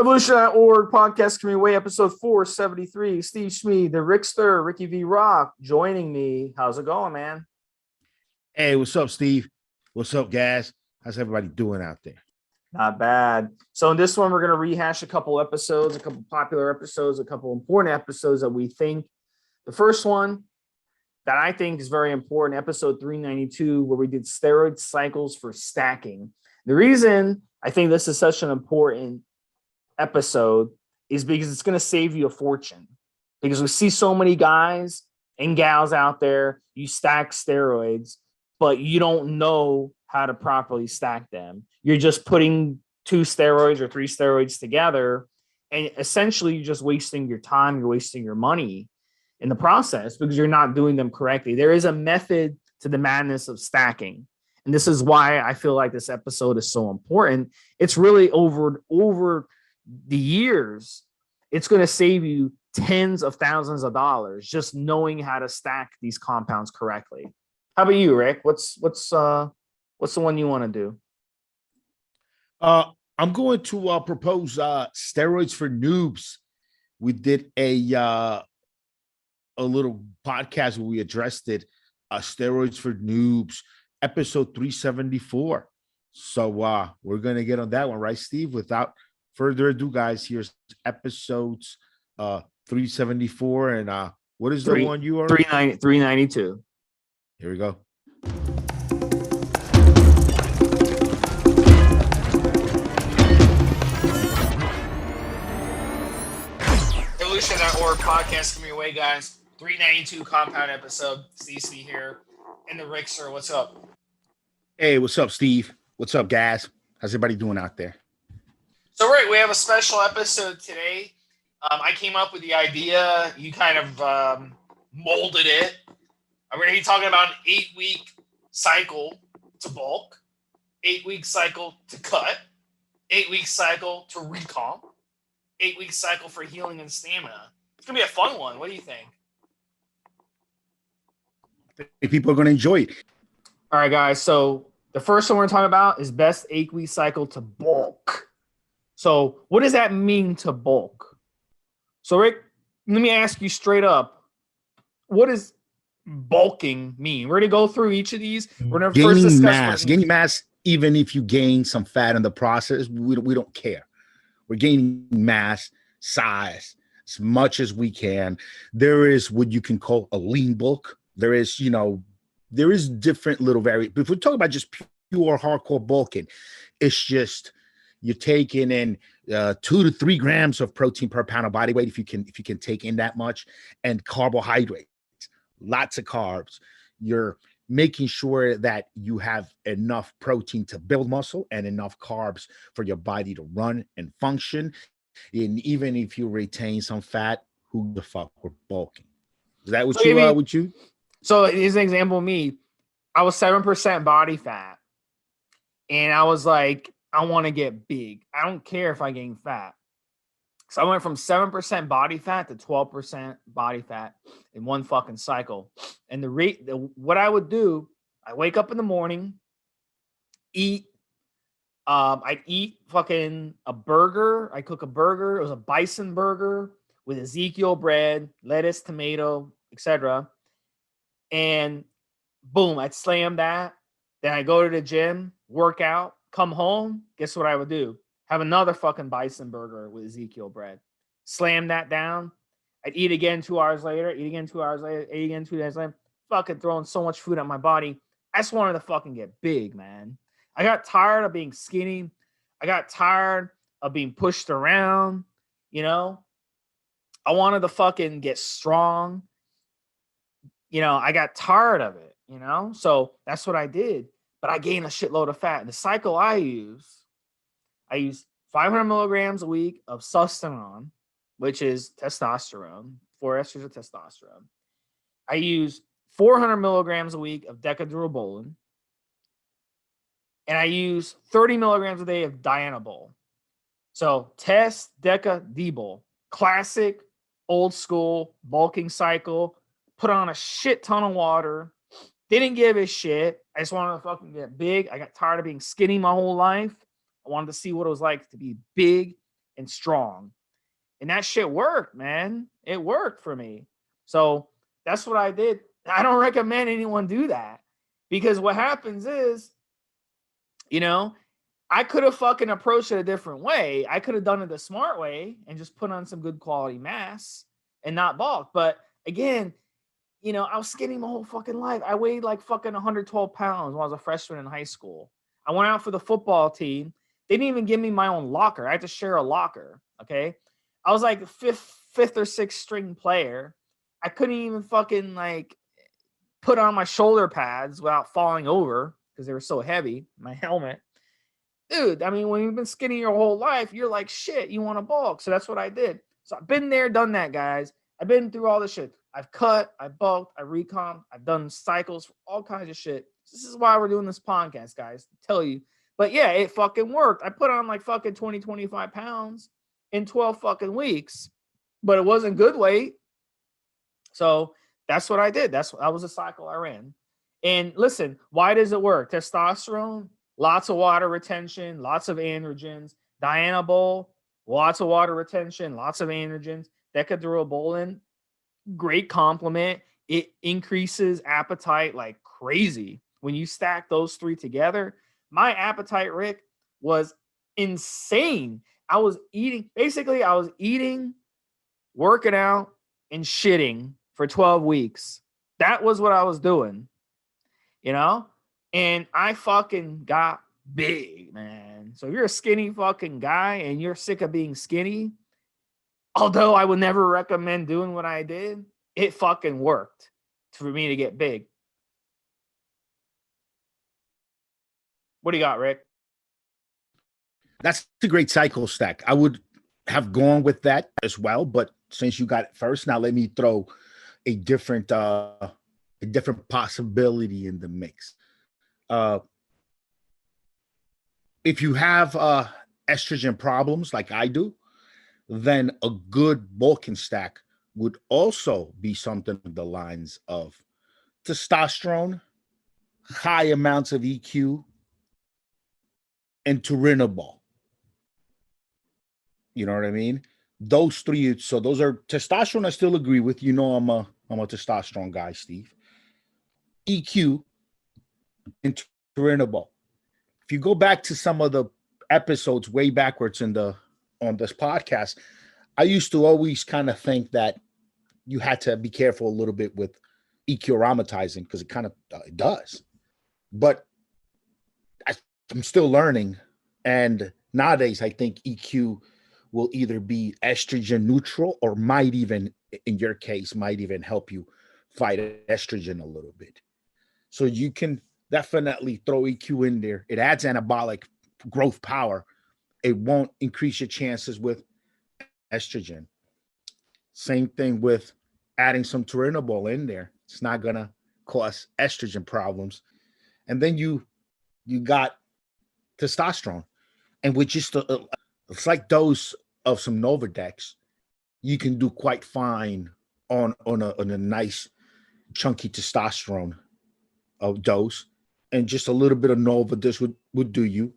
Evolutionary podcast coming away, episode 473. Stevesmi, the Rickster, Ricky V. Rock, joining me. How's it going, man? Hey, what's up, Steve? What's up, guys? How's everybody doing out there? Not bad. So in this one, we're going to rehash a couple episodes, a couple popular episodes, a couple important episodes that we think. The first one that I think is very important, episode 392, where we did steroid cycles for stacking. The reason I think this is such an important episode is because it's going to save you a fortune, because we see so many guys and gals out there, you stack steroids, but you don't know how to properly stack them. You're just putting 2 steroids or 3 steroids together, and essentially you're just wasting your time, you're wasting your money in the process because you're not doing them correctly. There is a method to the madness of stacking, and this is why I feel like this episode is so important. It's really over the years, it's going to save you tens of thousands of dollars just knowing how to stack these compounds correctly. How about you, Rick? What's the one you want to do? I'm going to propose steroids for noobs. We did a little podcast where we addressed it. Steroids for noobs, episode 374. So we're going to get on that one, right, Steve? Without further ado, guys, here's episodes 374, and what is the one you are? 392. Here we go. Evolutionary podcast coming your way, guys. 392 compound episode. CC here, and the Rickster. What's up? Hey, what's up, Steve? What's up, guys? How's everybody doing out there? So, Rick, we have a special episode today. I came up with the idea. You kind of molded it. We're going to be talking about an 8-week cycle to bulk, 8-week cycle to cut, 8-week cycle to recomp, 8-week cycle for healing and stamina. It's going to be a fun one. What do you think? I think people are going to enjoy it. All right, guys. So the first one we're talking about is best 8-week cycle to bulk. So what does that mean to bulk? So, Rick, let me ask you straight up. What does bulking mean? We're going to go through each of these. We're going to first discuss gaining mass. Even if you gain some fat in the process, we don't care. We're gaining mass, size, as much as we can. There is what you can call a lean bulk. There is, there is different little variations. But if we talk about just pure hardcore bulking, it's just you're taking in 2 to 3 grams of protein per pound of body weight, if you can take in that much, and carbohydrates, lots of carbs. You're making sure that you have enough protein to build muscle and enough carbs for your body to run and function. And even if you retain some fat, who the fuck we're bulking? Is that what you? So here's an example of me. I was 7% body fat, and I was like, I want to get big. I don't care if I gain fat. So I went from 7% body fat to 12% body fat in one fucking cycle. And what I would do, I wake up in the morning, I'd eat fucking a burger. I cook a burger. It was a bison burger with Ezekiel bread, lettuce, tomato, etc. And boom, I'd slam that. Then I go to the gym, work out, come home. Guess what I would do? Have another fucking bison burger with Ezekiel bread. Slam that down. I'd eat again 2 hours later, eat again 2 hours later, eat again 2 days later. Fucking throwing so much food at my body. I just wanted to fucking get big, man. I got tired of being skinny. I got tired of being pushed around, I wanted to fucking get strong. I got tired of it, So that's what I did. But I gained a shitload of fat. The cycle I use 500 milligrams a week of testosterone, which is testosterone, 4 esters of testosterone. I use 400 milligrams a week of decadurabolin. And I use 30 milligrams a day of dianabol. So test, deca, debol. Classic, old school, bulking cycle. Put on a shit ton of water. Didn't give a shit. I just wanted to fucking get big. I got tired of being skinny my whole life. I wanted to see what it was like to be big and strong. And that shit worked, man. It worked for me. So that's what I did. I don't recommend anyone do that, because what happens is, you know, I could have fucking approached it a different way. I could have done it the smart way and just put on some good quality mass and not bulk. But again, you know, I was skinny my whole fucking life. I weighed like fucking 112 pounds when I was a freshman in high school. I went out for the football team. They didn't even give me my own locker. I had to share a locker. Okay. I was like fifth or sixth string player. I couldn't even fucking like put on my shoulder pads without falling over because they were so heavy, my helmet. Dude, I mean, when you've been skinny your whole life, you're like, shit, you want to bulk. So that's what I did. So I've been there, done that, guys. I've been through all this shit. I've cut, I bulked, I recomp, I've done cycles, all kinds of shit. This is why we're doing this podcast, guys, to tell you. But yeah, it fucking worked. I put on like fucking 20, 25 pounds in 12 fucking weeks, but it wasn't good weight. So that's what I did. That was a cycle I ran. And listen, why does it work? Testosterone, lots of water retention, lots of androgens. Dianabol, lots of water retention, lots of androgens. Decadrobolan, great complement. It increases appetite like crazy. When you stack those three together, my appetite, Rick, was insane. I was eating, working out, and shitting for 12 weeks. That was what I was doing, you know? And I fucking got big, man. So if you're a skinny fucking guy and you're sick of being skinny, although I would never recommend doing what I did, it fucking worked for me to get big. What do you got, Rick? That's a great cycle stack. I would have gone with that as well, but since you got it first, now let me throw a different possibility in the mix. If you have estrogen problems like I do, then a good bulking stack would also be something along the lines of testosterone, high amounts of EQ, and turinabol. You know what I mean? Those three. So those are testosterone. I still agree with. You know, I'm a testosterone guy, Steve. EQ and turinabol. If you go back to some of the episodes way backwards on this podcast, I used to always kind of think that you had to be careful a little bit with EQ aromatizing because it kind of it does. But I'm still learning. And nowadays, I think EQ will either be estrogen neutral or might even, in your case, might even help you fight estrogen a little bit. So you can definitely throw EQ in there. It adds anabolic growth power. It won't increase your chances with estrogen. Same thing with adding some turinabol in there. It's not going to cause estrogen problems. And then you got testosterone. And with just a slight dose of some Novadex, you can do quite fine on a nice chunky testosterone dose. And just a little bit of Nova, this would do you.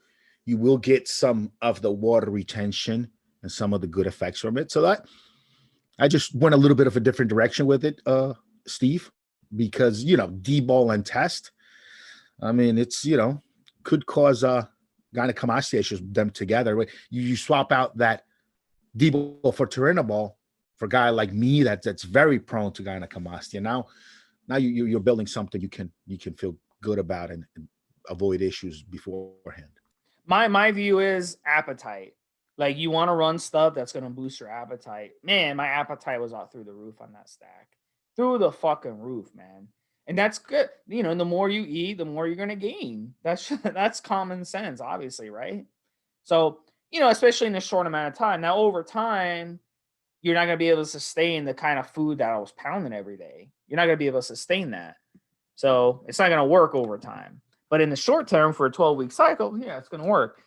You will get some of the water retention and some of the good effects from it. So that I just went a little bit of a different direction with it, Steve, because, you know, D-ball and test, I mean, it's, you know, could cause gynecomastia issues, them together. You swap out that D-ball for turinabol for a guy like me that's very prone to gynecomastia. Now you're building something you can feel good about and avoid issues beforehand. My view is appetite. Like, you want to run stuff that's going to boost your appetite. Man, my appetite was out through the roof on that stack. Through the fucking roof, man. And that's good. You know, the more you eat, the more you're going to gain. That's common sense, obviously, right? So, you know, especially in a short amount of time. Now, over time, you're not going to be able to sustain the kind of food that I was pounding every day. You're not going to be able to sustain that. So it's not going to work over time. But in the short term, for a 12-week cycle, yeah, it's going to work.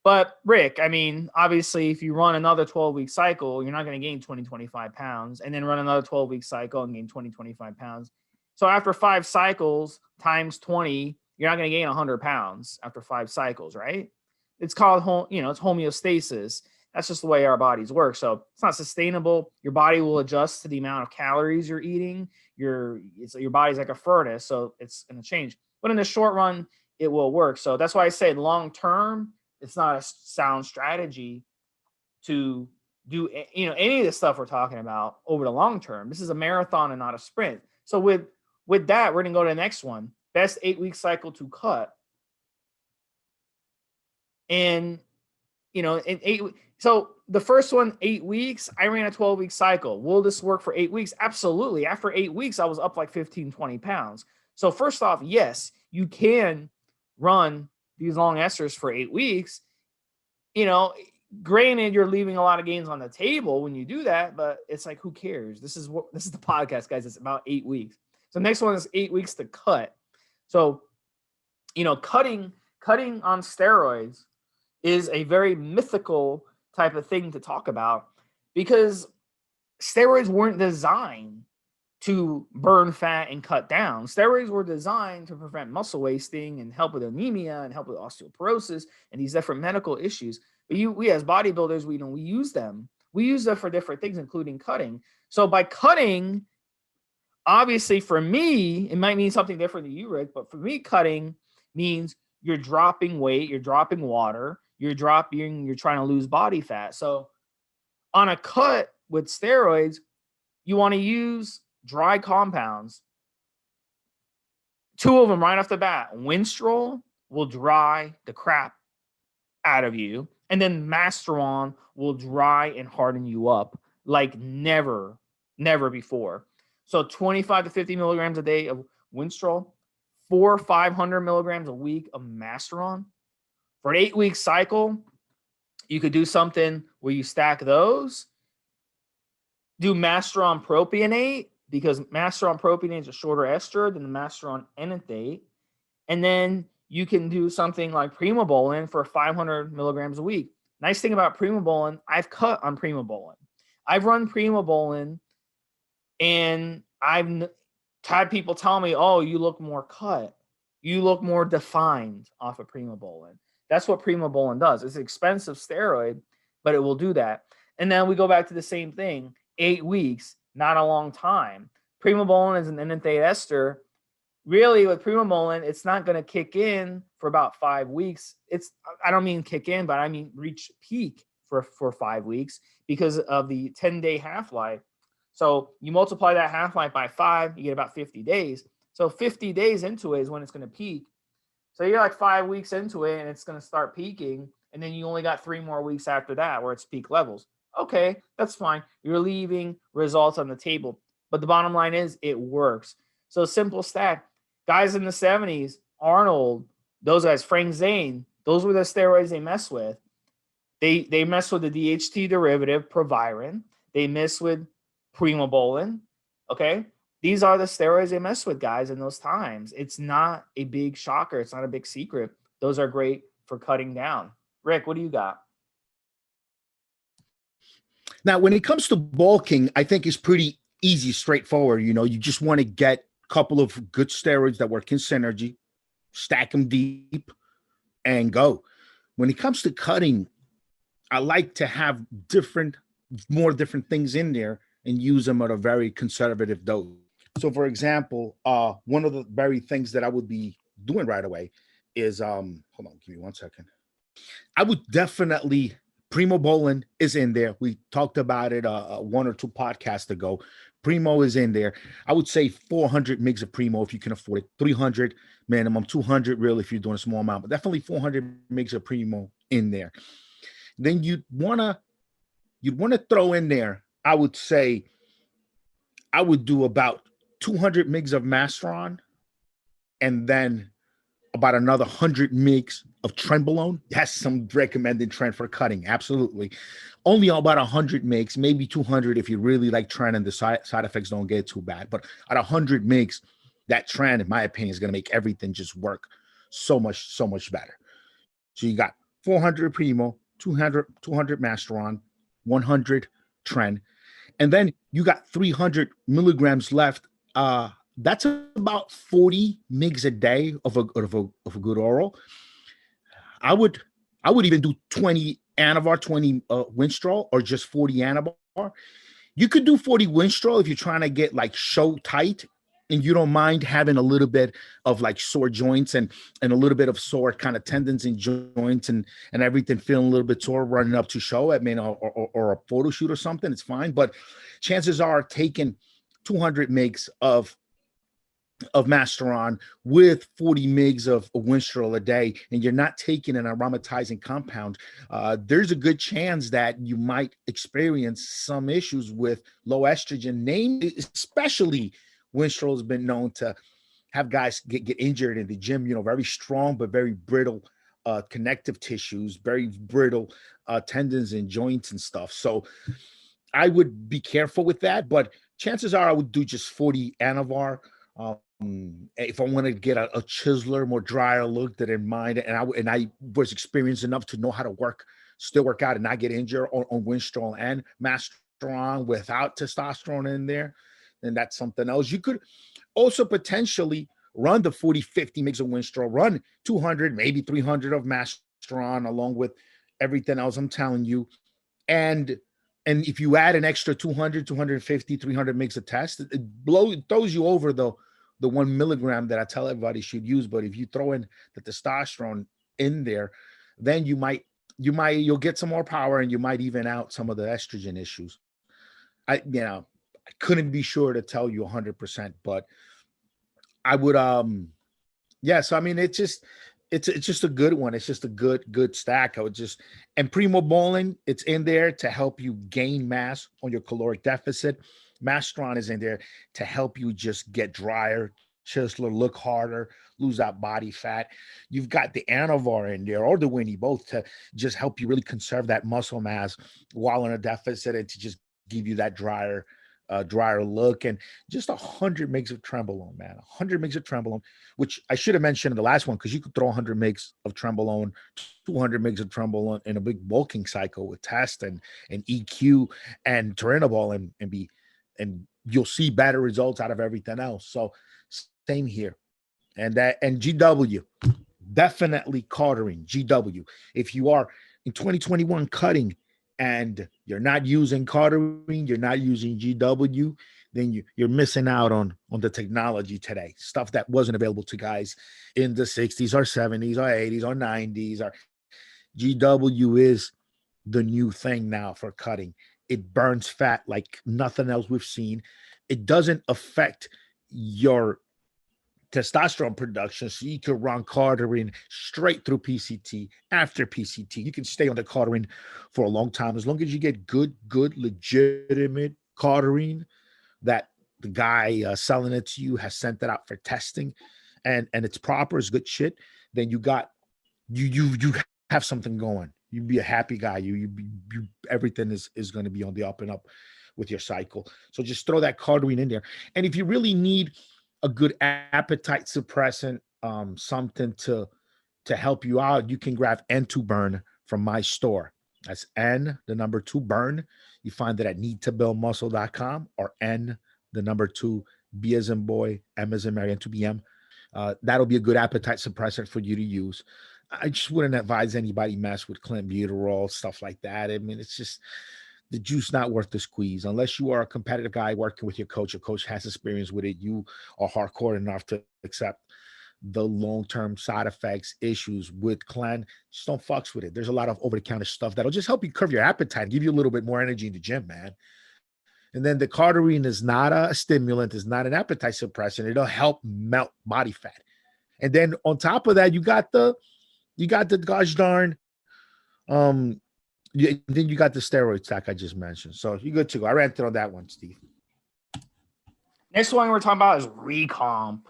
But Rick, I mean, obviously, if you run another 12-week cycle, you're not going to gain 20, 25 pounds, and then run another 12-week cycle and gain 20, 25 pounds. So after 5 cycles times 20, you're not going to gain 100 pounds after 5 cycles, right? It's called, it's homeostasis. That's just the way our bodies work. So it's not sustainable. Your body will adjust to the amount of calories you're eating. Your body's like a furnace, so it's going to change. But in the short run, it will work. So that's why I say long term, it's not a sound strategy to do any of the stuff we're talking about over the long term. This is a marathon and not a sprint. So with that, we're going to go to the next one. Best 8-week cycle to cut. And so the first one, 8 weeks, I ran a 12-week cycle. Will this work for 8 weeks? Absolutely. After 8 weeks, I was up like 15, 20 pounds. So first off, yes, you can run these long esters for 8 weeks. Granted, you're leaving a lot of gains on the table when you do that, but it's like, who cares? This is the podcast, guys. It's about 8 weeks. So next one is 8 weeks to cut. So, cutting on steroids is a very mythical type of thing to talk about, because steroids weren't designed to burn fat and cut down. Steroids were designed to prevent muscle wasting and help with anemia and help with osteoporosis and these different medical issues. But we as bodybuilders, we use them. We use them for different things, including cutting. So by cutting, obviously for me, it might mean something different to you, Rick, but for me, cutting means you're dropping weight, you're dropping water, you're trying to lose body fat. So on a cut with steroids, you want to use dry compounds. 2 of them right off the bat. Winstrol will dry the crap out of you, and then Masteron will dry and harden you up like never before. So 25 to 50 milligrams a day of Winstrol, 400 or 500 milligrams a week of Masteron. For an 8-week cycle, you could do something where you stack those. Do Masteron propionate, because Masteron propionate is a shorter ester than the Masteron enanthate. And then you can do something like primobolan for 500 milligrams a week. Nice thing about primobolan, I've cut on primobolan. I've run primobolan, and I've had people tell me, oh, you look more cut. You look more defined off of primobolan. That's what primobolan does. It's an expensive steroid, but it will do that. And then we go back to the same thing. 8 weeks, not a long time. Primobolan is an enanthate ester. Really, with primobolan, it's not going to kick in for about 5 weeks. I don't mean kick in, but I mean reach peak for 5 weeks because of the 10-day half-life. So you multiply that half-life by 5, you get about 50 days. So 50 days into it is when it's going to peak. So you're like 5 weeks into it, and it's going to start peaking, and then you only got 3 more weeks after that where it's peak levels. Okay, that's fine. You're leaving results on the table. But the bottom line is it works. So simple stat. Guys in the 70s, Arnold, those guys, Frank Zane, those were the steroids they mess with. They mess with the DHT derivative, Proviron. They mess with primobolan. Okay? These are the steroids they mess with, guys, in those times. It's not a big shocker. It's not a big secret. Those are great for cutting down. Rick, what do you got? Now, when it comes to bulking, I think it's pretty easy, straightforward. You just want to get a couple of good steroids that work in synergy, stack them deep, and go. When it comes to cutting, I like to have more different things in there and use them at a very conservative dose. So, for example, one of the very things that I would be doing right away is, hold on, give me 1 second. I would definitely, primobolan is in there. We talked about it 1 or 2 podcasts ago. Primo is in there. I would say 400 mgs of primo if you can afford it. 300 minimum, 200 real if you're doing a small amount, but definitely 400 mgs of primo in there. Then you'd want to throw in there, I would say, I would do about 200 mgs of Masteron, and then about another 100 mgs of trenbolone. That's some recommended trend for cutting. Absolutely. Only about 100 mgs, maybe 200 if you really like trend and the side effects don't get too bad. But at 100 mgs, that trend, in my opinion, is going to make everything just work so much better. So you got 400 primo, 200 Masteron, 100 trend, and then you got 300 milligrams left. That's about 40 mgs a day of a good oral. I would even do 20 anavar 20 Winstrol or just 40 anavar. You could do 40 Winstrol if you're trying to get like show tight and you don't mind having a little bit of like sore joints and a little bit of sore kind of tendons and joints and everything feeling a little bit sore running up to show. I mean, or a photo shoot or something, it's fine. But chances are taking 200 mgs of Masteron with 40 mgs of Winstrol a day, and you're not taking an aromatizing compound, there's a good chance that you might experience some issues with low estrogen, namely, especially Winstrol has been known to have guys get injured in the gym, very strong, but very brittle connective tissues, very brittle tendons and joints and stuff. So I would be careful with that, but chances are I would do just 40 anavar. If I want to get a chiseler, more drier look that in mind, and I was experienced enough to know how to still work out and not get injured on Winstrol and Masteron without testosterone in there, then that's something else. You could also potentially run the 40, 50 mgs of Winstrol, run 200, maybe 300 of Masteron along with everything else I'm telling you. And if you add an extra 200, 250, 300 mgs of test, it throws you over the 1 milligram that I tell everybody should use. But if you throw in the testosterone in there, then you'll get some more power and you might even out some of the estrogen issues. I couldn't be sure to tell you 100%, but I would, so I mean, it's just a good one. It's just a good stack. And primobolan, it's in there to help you gain mass on your caloric deficit. Masteron is in there to help you just get drier, chiseler, look harder, lose that body fat. You've got the anavar in there, or the Winnie, both, to just help you really conserve that muscle mass while in a deficit and to just give you that drier look. And just 100 mgs of trenbolone, man. 100 mgs of trenbolone, which I should have mentioned in the last one, because you could throw 100 mgs of trenbolone, 200 mgs of trenbolone in a big bulking cycle with test and EQ and turinabol and you'll see better results out of everything else. So same here. And GW, definitely cautery, GW. If you are in 2021 cutting and you're not using cautery, you're not using GW, then you're missing out on the technology today. Stuff that wasn't available to guys in the 60s or 70s or 80s or 90s. Or GW is the new thing now for cutting. It burns fat like nothing else we've seen. It doesn't affect your testosterone production, so you can run cauterin straight through PCT. After PCT, you can stay on the cauterin for a long time as long as you get good legitimate cauterin that the guy selling it to you has sent it out for testing, and it's proper, it's good shit. Then you have something going. You'd be a happy guy. You everything is going to be on the up and up with your cycle. So just throw that cauterin in there. And if you really need a good appetite suppressant, something to help you out, you can grab N00bs from my store. That's N2 You find it at needtobuildmuscle.com or N2 B as in boy, M as in Mary, N2BM. That'll be a good appetite suppressant for you to use. I just wouldn't advise anybody mess with clenbuterol, stuff like that. I mean, it's just the juice not worth the squeeze. Unless you are a competitive guy working with your coach has experience with it, you are hardcore enough to accept the long-term side effects, issues with clen. Just don't fucks with it. There's a lot of over-the-counter stuff that'll just help you curb your appetite, give you a little bit more energy in the gym, man. And then the cauterin is not a stimulant, is not an appetite suppressant. It'll help melt body fat. And then on top of that, you got the gosh darn, then you got the steroid stack I just mentioned. So you're good to go. I ranted on that one, Steve. Next one we're talking about is recomp.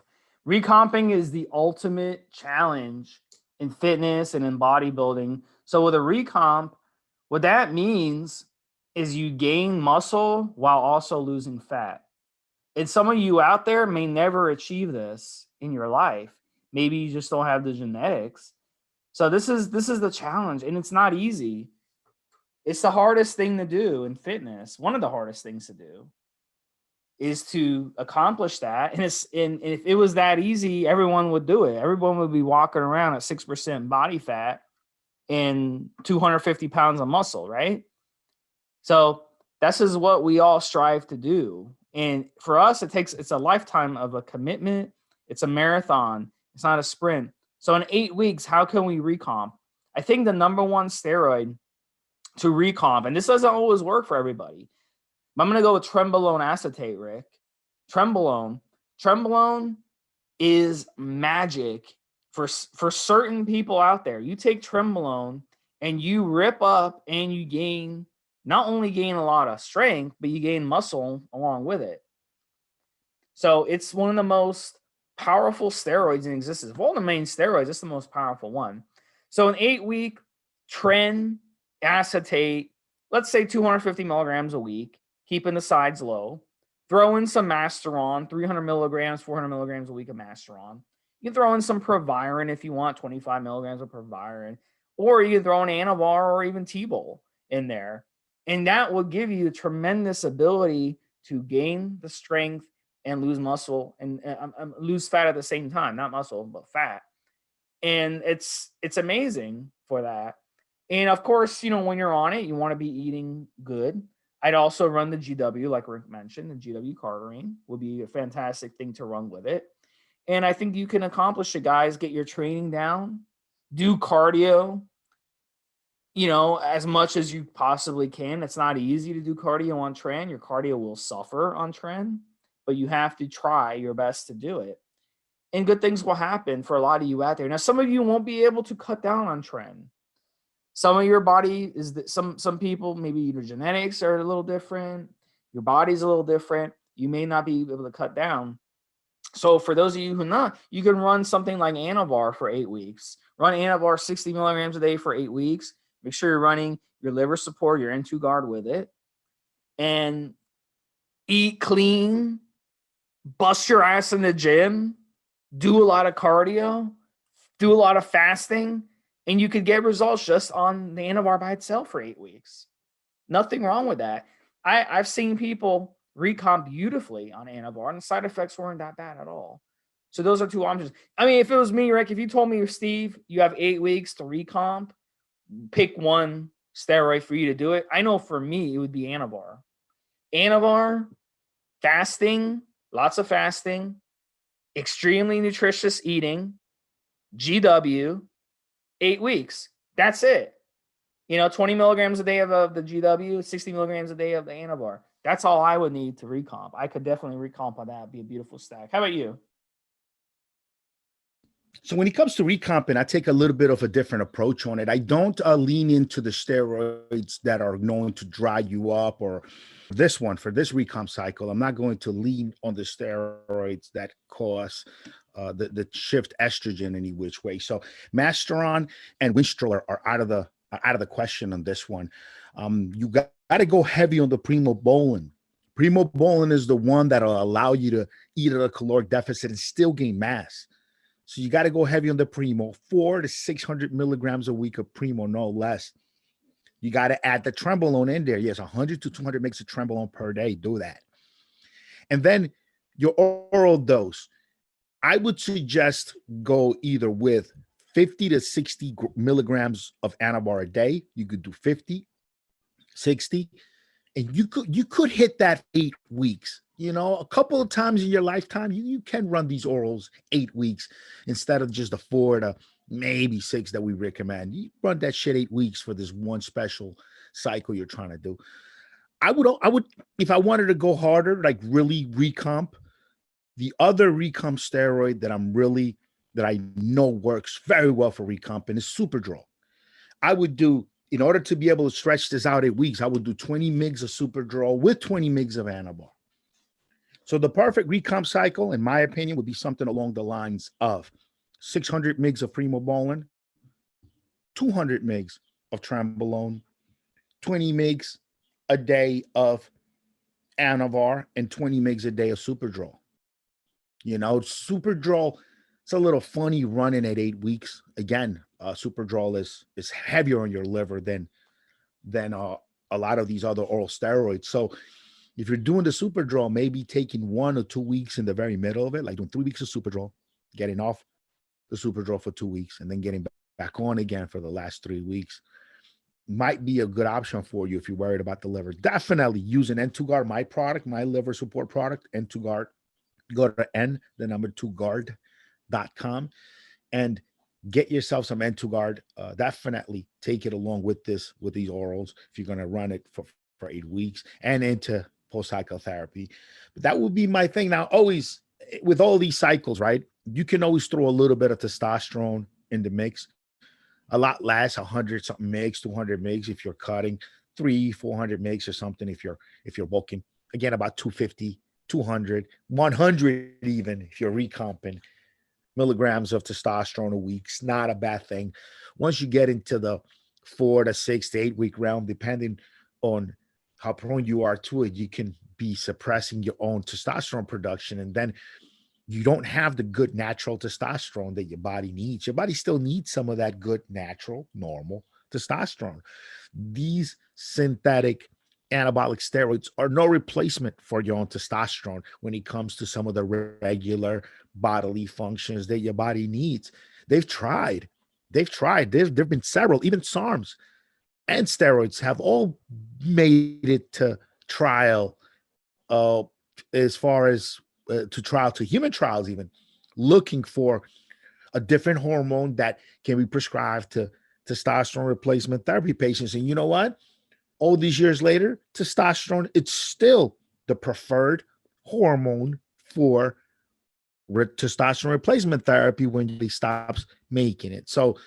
Recomping is the ultimate challenge in fitness and in bodybuilding. So with a recomp, what that means is you gain muscle while also losing fat. And some of you out there may never achieve this in your life. Maybe you just don't have the genetics. So this is the challenge, and it's not easy. It's the hardest thing to do in fitness. One of the hardest things to do is to accomplish that. And if it was that easy, everyone would do it. Everyone would be walking around at 6% body fat and 250 pounds of muscle, right? So this is what we all strive to do. And for us, it's a lifetime of a commitment. It's a marathon. It's not a sprint. So in 8 weeks, how can we recomp? I think the number one steroid to recomp, and this doesn't always work for everybody. I'm going to go with trenbolone acetate, Rick. Trenbolone is magic for certain people out there. You take trenbolone and you rip up and you not only gain a lot of strength, but you gain muscle along with it. So it's one of the most powerful steroids in existence. Of all the main steroids, it's the most powerful one. So an 8-week tren acetate, let's say 250 milligrams a week, keeping the sides low. Throw in some Masteron, 300 milligrams, 400 milligrams a week of Masteron. You can throw in some Proviron if you want, 25 milligrams of Proviron. Or you can throw an anavar or even T-Bol in there. And that will give you a tremendous ability to gain the strength and lose muscle and lose fat at the same time. Not muscle, but fat. And it's amazing for that. And of course, when you're on it, you want to be eating good. I'd also run the GW, like Rick mentioned. The GW cardarine would be a fantastic thing to run with it. And I think you can accomplish it, guys. Get your training down, do cardio, as much as you possibly can. It's not easy to do cardio on tren. Your cardio will suffer on tren, but you have to try your best to do it. And good things will happen for a lot of you out there. Now, some of you won't be able to cut down on tren. Some of your body is that some people, maybe your genetics are a little different. Your body's a little different. You may not be able to cut down. So for those of you who not, you can run something like anavar for 8 weeks. Run anavar 60 milligrams a day for 8 weeks. Make sure you're running your liver support, your N2 guard with it. And eat clean. Bust your ass in the gym. Do a lot of cardio. Do a lot of fasting. And you could get results just on the anavar by itself for 8 weeks. Nothing wrong with that. I've seen people recomp beautifully on anavar, and the side effects weren't that bad at all. So those are two options. I mean, if it was me, Rick, if you told me, Steve, you have 8 weeks to recomp, pick one steroid for you to do it. I know for me, it would be anavar. Anavar, fasting, lots of fasting, extremely nutritious eating, GW, 8 weeks. That's it. 20 milligrams a day of the GW, 60 milligrams a day of the anavar. That's all I would need to recomp. I could definitely recomp on that. It'd be a beautiful stack. How about you? So when it comes to recomping, I take a little bit of a different approach on it. I don't lean into the steroids that are known to dry you up, or for this recomp cycle, I'm not going to lean on the steroids that cause the shift estrogen any which way. So Masteron and Winstrol are out of the question on this one. You got to go heavy on the primobolan. Primobolan is the one that'll allow you to eat at a caloric deficit and still gain mass. So you got to go heavy on the primo, 400 to 600 milligrams a week of primo, no less. You got to add the trenbolone in there. Yes, 100 to 200 mg of trenbolone per day. Do that. And then your oral dose. I would suggest go either with 50 to 60 milligrams of anavar a day. You could do 50, 60, and you could hit that 8 weeks. A couple of times in your lifetime, you can run these orals 8 weeks instead of just the 4 to maybe 6 that we recommend. You run that shit 8 weeks for this one special cycle you're trying to do. I would, if I wanted to go harder, like really recomp, the other recomp steroid that I know works very well for recomping is Superdrol. I would do, in order to be able to stretch this out 8 weeks, I would do 20 mgs of Superdrol with 20 mgs of anavar. So the perfect recomp cycle, in my opinion, would be something along the lines of 600 mgs of primobolan, 200 mgs of trenbolone, 20 mgs a day of anavar, and 20 mgs a day of Superdrol. Superdrol, it's a little funny running at 8 weeks. Again, Superdrol is heavier on your liver than a lot of these other oral steroids. So if you're doing the Superdrol, maybe taking 1 or 2 weeks in the very middle of it, like doing 3 weeks of Superdrol, getting off the Superdrol for 2 weeks, and then getting back on again for the last 3 weeks. Might be a good option for you if you're worried about the liver. Definitely use an N2Guard, my product, my liver support product, N2Guard. Go to N00bs.com and get yourself some N2Guard. Definitely take it along with these orals if you're going to run it for 8 weeks and into post-cycle therapy. But that would be my thing. Now, always with all these cycles, right? You can always throw a little bit of testosterone in the mix. A lot less, 100 something mgs, 200 mgs if you're cutting, 300-400 mgs or something if you're bulking. Again, about 250, 200, 100 even if you're recomping milligrams of testosterone a week. It's not a bad thing. Once you get into the 4 to 6 to 8 week realm, depending on how prone you are to it, you can be suppressing your own testosterone production, and then you don't have the good natural testosterone that your body needs. Your body still needs some of that good natural normal testosterone. These synthetic anabolic steroids are no replacement for your own testosterone when it comes to some of the regular bodily functions that your body needs. They've tried. There've been several, even SARMs and steroids have all made it to trial, as far as to human trials, even looking for a different hormone that can be prescribed to testosterone replacement therapy patients. And you know what? All these years later, testosterone, it's still the preferred hormone for testosterone replacement therapy when they stops making it. So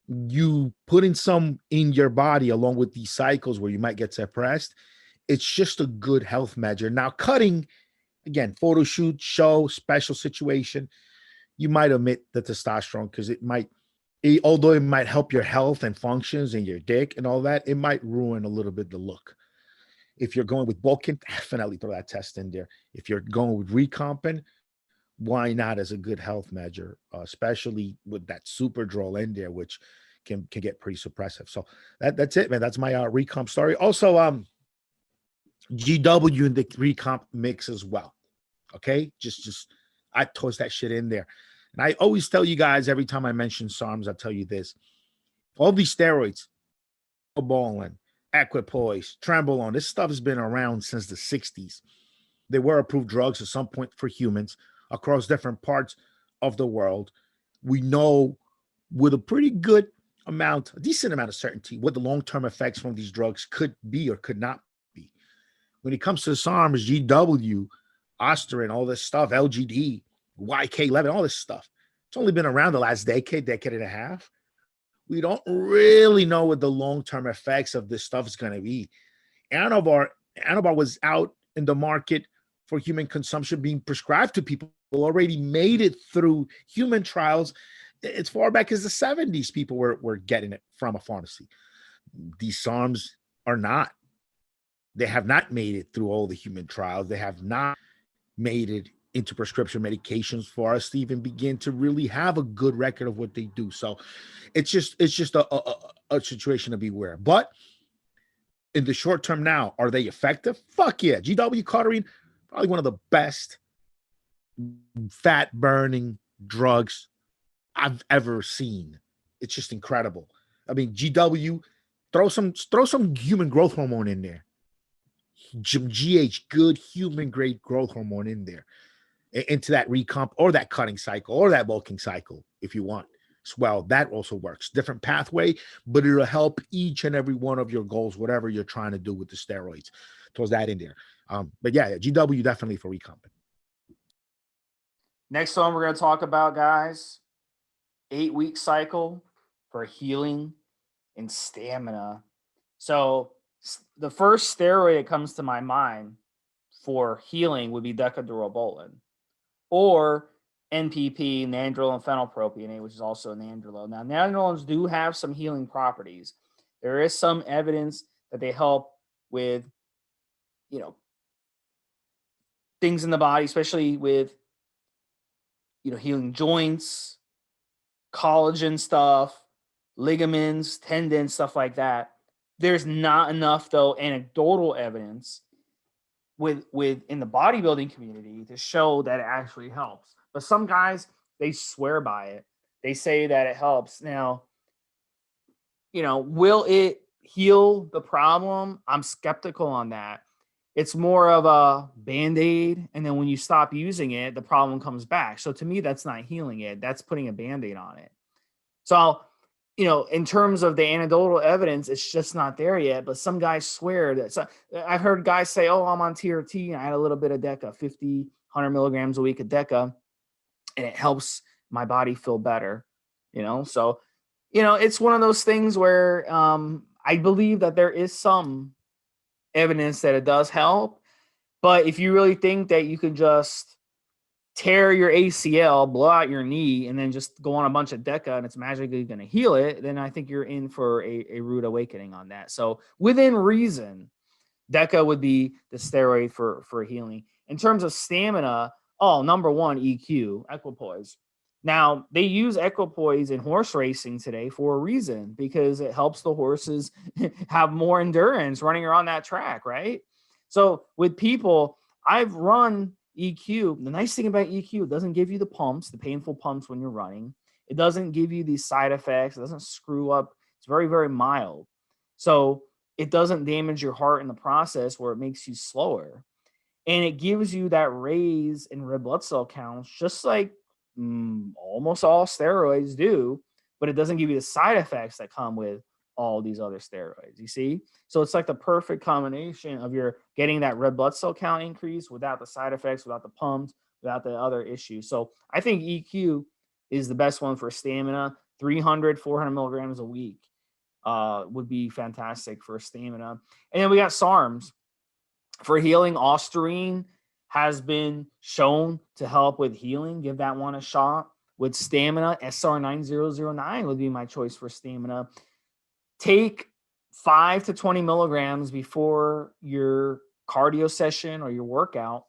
you putting some in your body along with these cycles where you might get suppressed, it's just a good health measure. Now, cutting, again, photo shoot, show, special situation, you might omit the testosterone because although it might help your health and functions and your dick and all that, it might ruin a little bit the look. If you're going with bulking, definitely throw that test in there. If you're going with recomping, why not as a good health measure, especially with that super draw in there, which can get pretty suppressive. So that's it, man. That's my recomp story. Also, GW in the recomp mix as well. Okay, just I toss that shit in there. And I always tell you guys every time I mention SARMs, I tell you this: all these steroids, primobolan, equipoise, trembolone, this stuff has been around since the 60s. They were approved drugs at some point for humans across different parts of the world. We know with a pretty good amount, a decent amount of certainty, what the long-term effects from these drugs could be or could not be. When it comes to SARMs, GW, Osterin, all this stuff, LGD, YK11, all this stuff, it's only been around the last decade and a half. We don't really know what the long-term effects of this stuff is going to be. Anavar was out in the market for human consumption, being prescribed to people who already made it through human trials. As far back as the 70s, people were getting it from a pharmacy. These SARMs are not. They have not made it through all the human trials. They have not made it into prescription medications for us to even begin to really have a good record of what they do. So it's just a situation to beware. But in the short term now, are they effective? Fuck yeah. GW Cauterine, probably one of the best fat burning drugs I've ever seen. It's just incredible. I mean, GW, throw some human growth hormone in there. GH, good human grade growth hormone in there, into that recomp or that cutting cycle or that bulking cycle if you want as well. That also works. Different pathway, but it'll help each and every one of your goals, whatever you're trying to do with the steroids. Towards that in there. But yeah, GW definitely for recomping. Next one we're going to talk about, guys, 8-week cycle for healing and stamina. So the first steroid that comes to my mind for healing would be decadurabolan, or NPP, nandrolone phenylpropionate, which is also nandrolone. Now, nandrolones do have some healing properties. There is some evidence that they help with, things in the body, especially with, healing joints, collagen stuff, ligaments, tendons, stuff like that. There's not enough, though, anecdotal evidence with in the bodybuilding community to show that it actually helps. But some guys, they swear by it. They say that it helps. Now, will it heal the problem? I'm skeptical on that. It's more of a band-aid, and then when you stop using it, the problem comes back. So to me, that's not healing it. That's putting a band-aid on it. So, in terms of the anecdotal evidence, it's just not there yet. But some guys swear that. So I've heard guys say, "Oh, I'm on TRT, and I had a little bit of DECA, 50, 100 milligrams a week of DECA, and it helps my body feel better." So it's one of those things where I believe that there is some evidence that it does help. But if you really think that you can just tear your ACL, blow out your knee, and then just go on a bunch of DECA and it's magically going to heal it, then I think you're in for a rude awakening on that. So within reason, DECA would be the steroid for healing. In terms of stamina, number one, EQ, equipoise. Now, they use equipoise in horse racing today for a reason, because it helps the horses have more endurance running around that track, right? So with people, I've run EQ. The nice thing about EQ, it doesn't give you the pumps, the painful pumps when you're running. It doesn't give you these side effects. It doesn't screw up. It's very, very mild. So it doesn't damage your heart in the process where it makes you slower. And it gives you that raise in red blood cell counts, just like almost all steroids do, but it doesn't give you the side effects that come with all these other steroids, you see? So it's like the perfect combination of your getting that red blood cell count increase without the side effects, without the pumps, without the other issues. So I think EQ is the best one for stamina. 300, 400 milligrams a week would be fantastic for stamina. And then we got SARMs. For healing, Ostarine has been shown to help with healing. Give that one a shot. With stamina, SR9009 would be my choice for stamina. Take 5 to 20 milligrams before your cardio session or your workout,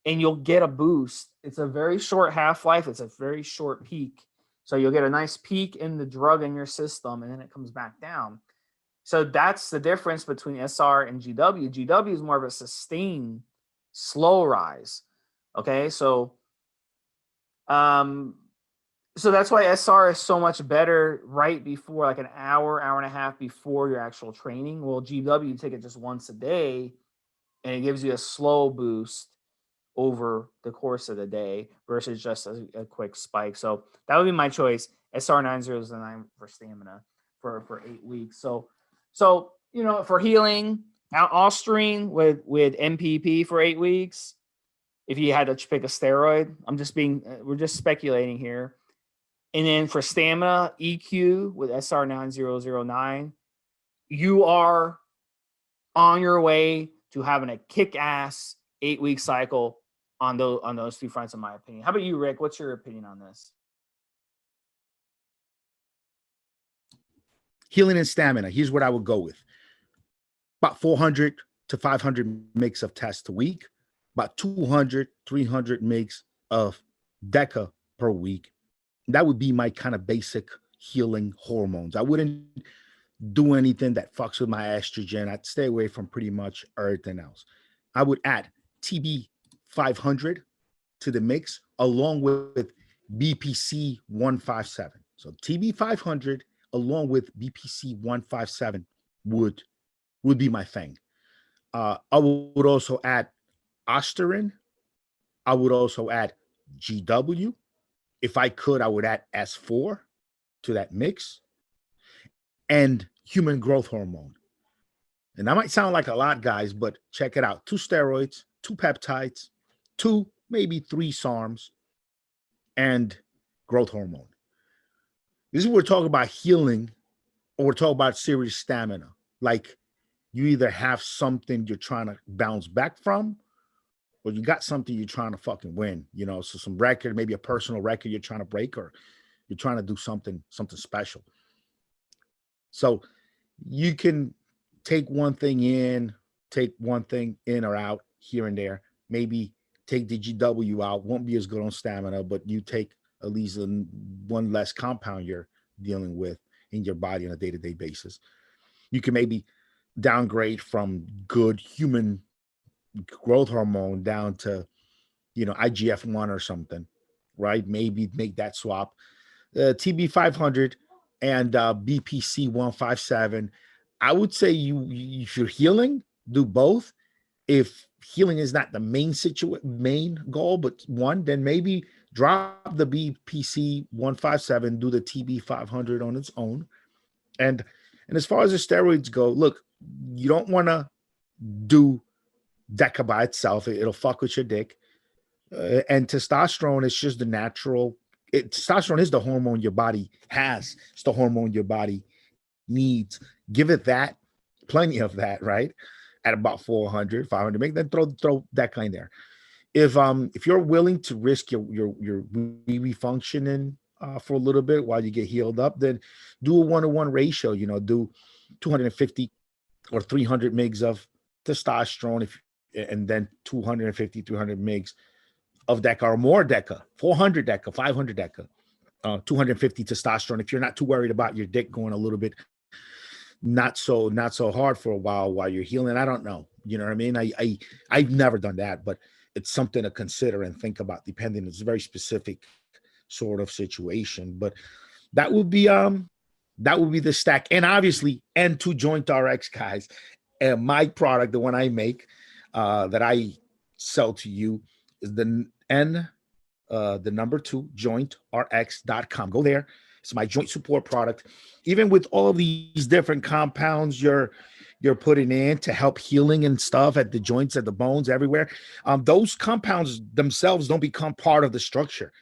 and you'll get a boost. It's a very short half-life. It's a very short peak. So you'll get a nice peak in the drug in your system, and then it comes back down. So that's the difference between SR and GW. GW is more of a sustained, slow rise. Okay, so that's why SR is so much better right before, like an hour, hour and a half before your actual training. Well, GW, you take it just once a day, and it gives you a slow boost over the course of the day versus just a quick spike. So that would be my choice. SR9009 for stamina for 8 weeks. So for healing, Ostarine with MPP for 8 weeks. If you had to pick a steroid, we're just speculating here. And then for stamina, EQ with SR9009, you are on your way to having a kick-ass 8-week cycle on those two fronts, in my opinion. How about you, Rick? What's your opinion on this? Healing and stamina. Here's what I would go with. About 400 to 500 mgs of test a week, about 200, 300 mgs of DECA per week. That would be my kind of basic healing hormones. I wouldn't do anything that fucks with my estrogen. I'd stay away from pretty much everything else. I would add TB 500 to the mix along with BPC 157. So TB 500 along with BPC 157 would be my thing. I would also add Ostarine. I would also add GW. If I could, I would add S4 to that mix, and human growth hormone. And that might sound like a lot, guys, but check it out. 2 steroids, 2 peptides, 2, maybe 3 SARMs, and growth hormone. This is what we're talking about healing, or we're talking about serious stamina. Like, you either have something you're trying to bounce back from, or you got something you're trying to fucking win, so some record, maybe a personal record you're trying to break, or you're trying to do something special. So you can take one thing in or out here and there. Maybe take the GW out, won't be as good on stamina, but you take at least one less compound you're dealing with in your body on a day-to-day basis. You can maybe downgrade from good human growth hormone down to, IGF-1 or something, right? Maybe make that swap. TB 500 and BPC 157. I would say if you're healing, do both. If healing is not the main goal, but one, then maybe drop the BPC 157, do the TB 500 on its own. And as far as the steroids go, look, you don't want to do DECA by itself. It'll fuck with your dick. And testosterone is just the natural. Testosterone is the hormone your body has. It's the hormone your body needs. Give it that, plenty of that, right? At about 400, 500 mg, then throw that kind there. If you're willing to risk your wee functioning for a little bit while you get healed up, then do a 1-to-1 ratio. Do 250 or 300 mgs of testosterone, and then 250, 300 mgs of DECA or more DECA, 400 DECA, 500 DECA, 250 testosterone. If you're not too worried about your dick going a little bit not so hard for a while you're healing, I don't know. You know what I mean? I've never done that, but it's something to consider and think about, depending. It's a very specific sort of situation, but that would be the stack. And obviously N2 Joint RX, guys, and my product, the one I make, that I sell to you, is the number 2 jointrx.com. Go there. It's my joint support product. Even with all of these different compounds you're putting in to help healing and stuff at the joints, at the bones, everywhere, those compounds themselves don't become part of the structure.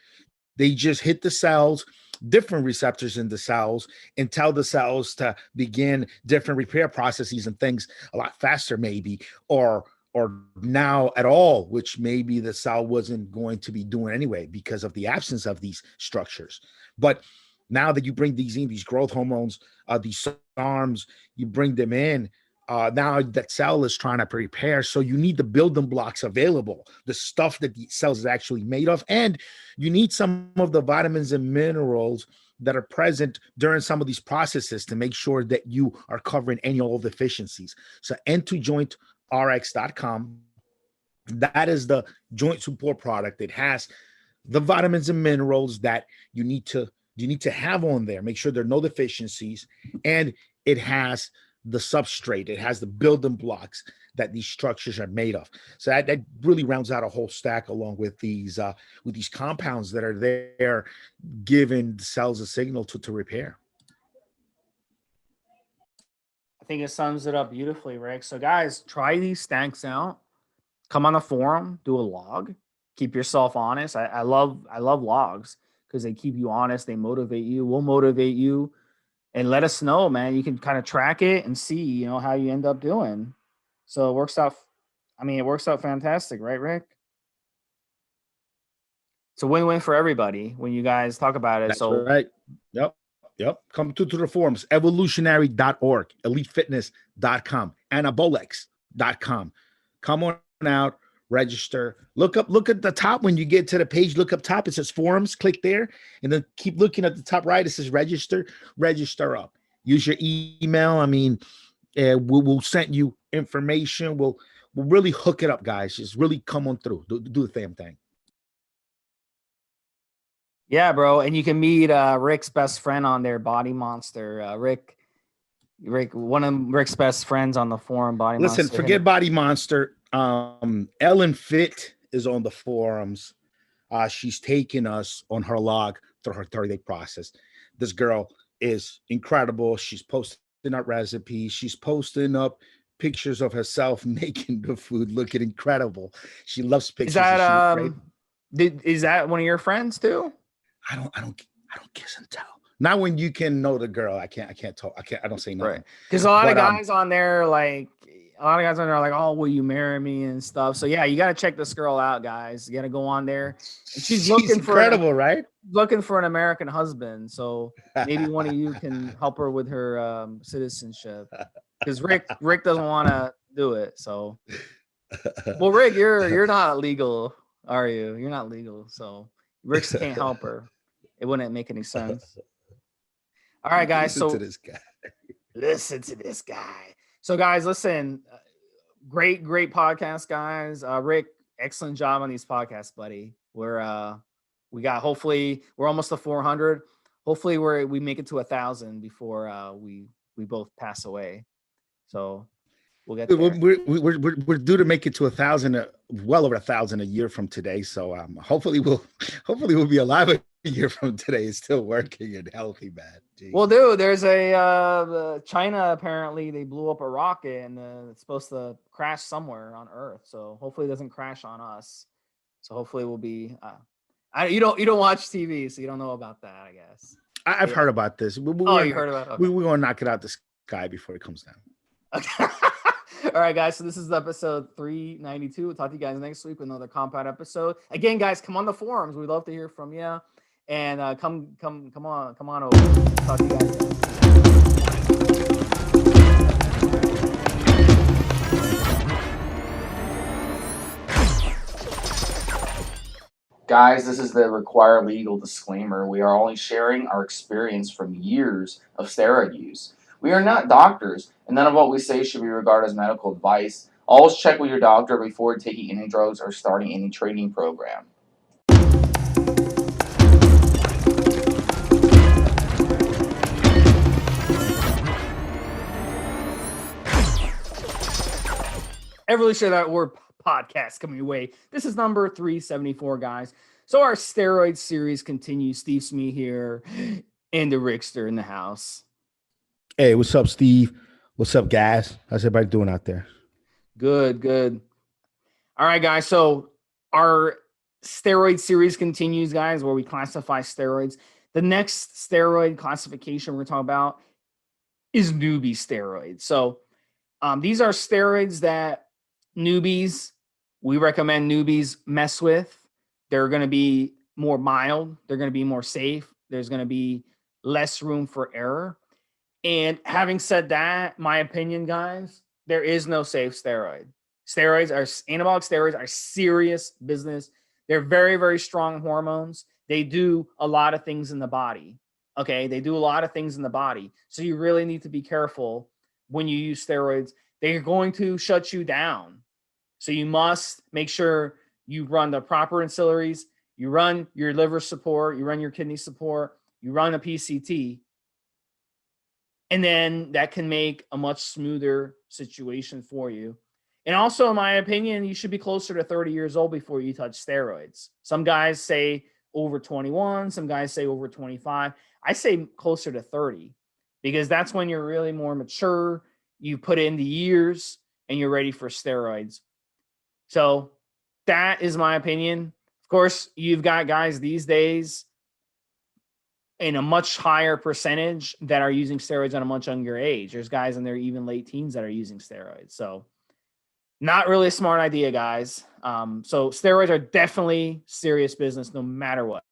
They just hit the cells, different receptors in the cells, and tell the cells to begin different repair processes and things a lot faster, maybe, or now at all, which maybe the cell wasn't going to be doing anyway because of the absence of these structures. But now that you bring these in, these growth hormones, these SARMs, you bring them in, now that cell is trying to prepare. So you need the building blocks available, the stuff that the cells is actually made of. And you need some of the vitamins and minerals that are present during some of these processes to make sure that you are covering any all deficiencies. So N2jointrx.com, that is the joint support product. It has the vitamins and minerals that you need to have on there. Make sure there are no deficiencies, and it has the substrate. It has the building blocks that these structures are made of. So that really rounds out a whole stack, along with these compounds that are there, giving the cells a signal to repair. I think it sums it up beautifully, Rick. So guys, try these stacks out. Come on the forum, do a log, keep yourself honest. I love logs because they keep you honest. They motivate you. We'll motivate you, and let us know, man. You can kind of track it and see, how you end up doing. So it works out. It works out fantastic, right, Rick? It's a win-win for everybody when you guys talk about it. That's so right. Yep. Come to the forums, evolutionary.org, elitefitness.com, anabolics.com. Come on out, register. Look at the top when you get to the page. Look up top. It says forums. Click there, and then keep looking at the top right. It says register. Register up. Use your email. We'll send you information. We'll really hook it up, guys. Just really come on through. Do the damn thing. Yeah, bro. And you can meet Rick's best friend on there, Body Monster. Rick, one of Rick's best friends on the forum, Body Monster. Listen, forget Body Monster. Ellen Fit is on the forums. She's taking us on her log through her 30-day process. This girl is incredible. She's posting up recipes. She's posting up pictures of herself making the food looking incredible. She loves pictures. Is that one of your friends too? I don't kiss and tell. Not when you can know the girl. I can't talk. I don't say nothing. Right. Because a lot of guys on there are like, oh, will you marry me and stuff? So yeah, you got to check this girl out, guys. You got to go on there. And she's looking for incredible, right? Looking for an American husband. So maybe one of you can help her with her citizenship. Because Rick doesn't want to do it. So, well, Rick, you're not legal, are you? You're not legal, so Rick can't help her. It wouldn't make any sense. All right, guys. Listen to this guy. So, guys, listen. Great podcast, guys. Rick, excellent job on these podcasts, buddy. Hopefully we're almost to 400. hopefully we make it to 1,000 before we both pass away. So we'll get there. We're due to make it to 1,000, well over 1,000 a year from today. So hopefully we'll be alive a year from today and still working and healthy, man. Jeez. Well, dude, there's China, apparently they blew up a rocket and it's supposed to crash somewhere on Earth. So hopefully it doesn't crash on us. So hopefully we'll be you don't watch TV, so you don't know about that, I guess. I've heard about this. You heard about it? Okay. We're gonna knock it out the sky before it comes down. Okay. All right, guys. So this is episode 392. We'll talk to you guys next week with another compound episode. Again, guys, come on the forums. We'd love to hear from you. And come on over. Talk to you guys then. Guys, this is the required legal disclaimer. We are only sharing our experience from years of steroid use. We are not doctors, and none of what we say should be regarded as medical advice. Always check with your doctor before taking any drugs or starting any training program. Evolutionary That Word podcast coming your way. This is number 374, guys. So our steroid series continues. Stevesmi here and the Rickster in the house. Hey, what's up, Steve? What's up, guys? How's everybody doing out there? Good. All right, guys. So our steroid series continues, guys, where we classify steroids. The next steroid classification we're going to talk about is newbie steroids. So these are steroids that newbies, we recommend newbies mess with. They're going to be more mild. They're going to be more safe. There's going to be less room for error. And having said that, my opinion, guys, there is no safe steroid. Anabolic steroids are serious business. They're very, very strong hormones. They do a lot of things in the body. Okay, they do a lot of things in the body. So you really need to be careful when you use steroids. They're going to shut you down. So you must make sure you run the proper ancillaries, you run your liver support, you run your kidney support, you run a PCT, and then that can make a much smoother situation for you. And also, in my opinion, you should be closer to 30 years old before you touch steroids. Some guys say over 21, some guys say over 25. I say closer to 30 because that's when you're really more mature. You put in the years and you're ready for steroids. So that is my opinion. Of course, you've got guys these days in a much higher percentage that are using steroids at a much younger age. There's guys in their even late teens that are using steroids. So not really a smart idea, guys. So steroids are definitely serious business no matter what.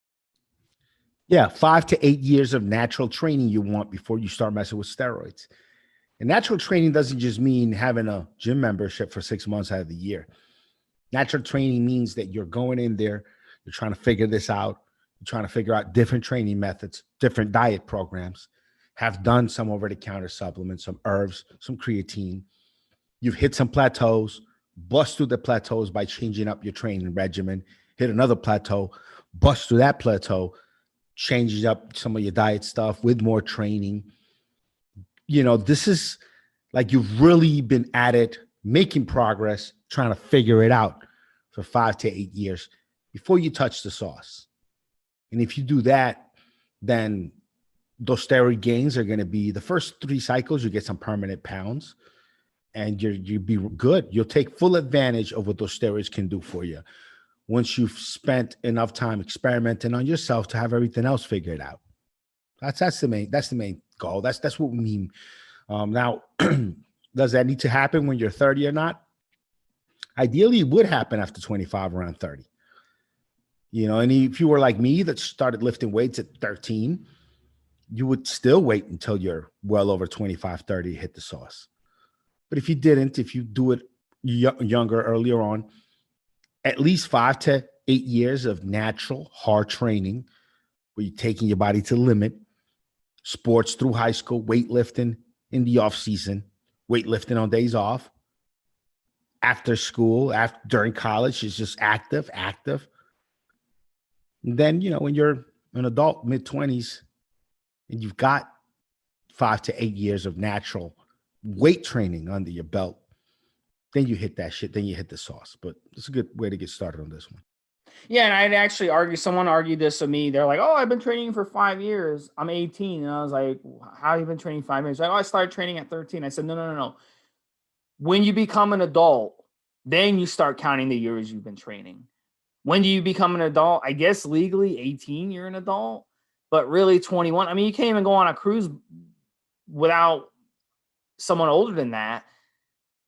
Yeah, 5 to 8 years of natural training you want before you start messing with steroids. And natural training doesn't just mean having a gym membership for 6 months out of the year. Natural training means that you're going in there, you're trying to figure this out, you're trying to figure out different training methods, different diet programs, have done some over-the-counter supplements, some herbs, some creatine. You've hit some plateaus, bust through the plateaus by changing up your training regimen, hit another plateau, bust through that plateau, changes up some of your diet stuff with more training. You know, this is like you've really been at it, making progress, trying to figure it out for 5 to 8 years before you touch the sauce. And if you do that, then those steroid gains are going to be the first 3 cycles, you get some permanent pounds and you'll be good. You'll take full advantage of what those steroids can do for you once you've spent enough time experimenting on yourself to have everything else figured out. That's the main goal. That's what we mean. Now, does that need to happen when you're 30 or not? Ideally, it would happen after 25, around 30. You know, and if you were like me that started lifting weights at 13, you would still wait until you're well over 25, 30 to hit the sauce. But if you didn't, if you do it younger, earlier on, at least 5 to 8 years of natural, hard training where you're taking your body to the limit, sports through high school, weightlifting in the off season, weightlifting on days off, after school, during college, is just active. And then, you know, when you're an adult, mid-20s, and you've got 5 to 8 years of natural weight training under your belt, then you hit that shit. Then you hit the sauce. But it's a good way to get started on this one. Yeah, and I'd actually argue, someone argued this with me. They're like, oh, I've been training for 5 years. I'm 18. And I was like, how have you been training 5 years? Like, oh, I started training at 13. I said, no. When you become an adult, then you start counting the years you've been training. When do you become an adult? I guess legally 18, you're an adult, but really 21. I mean, you can't even go on a cruise without someone older than that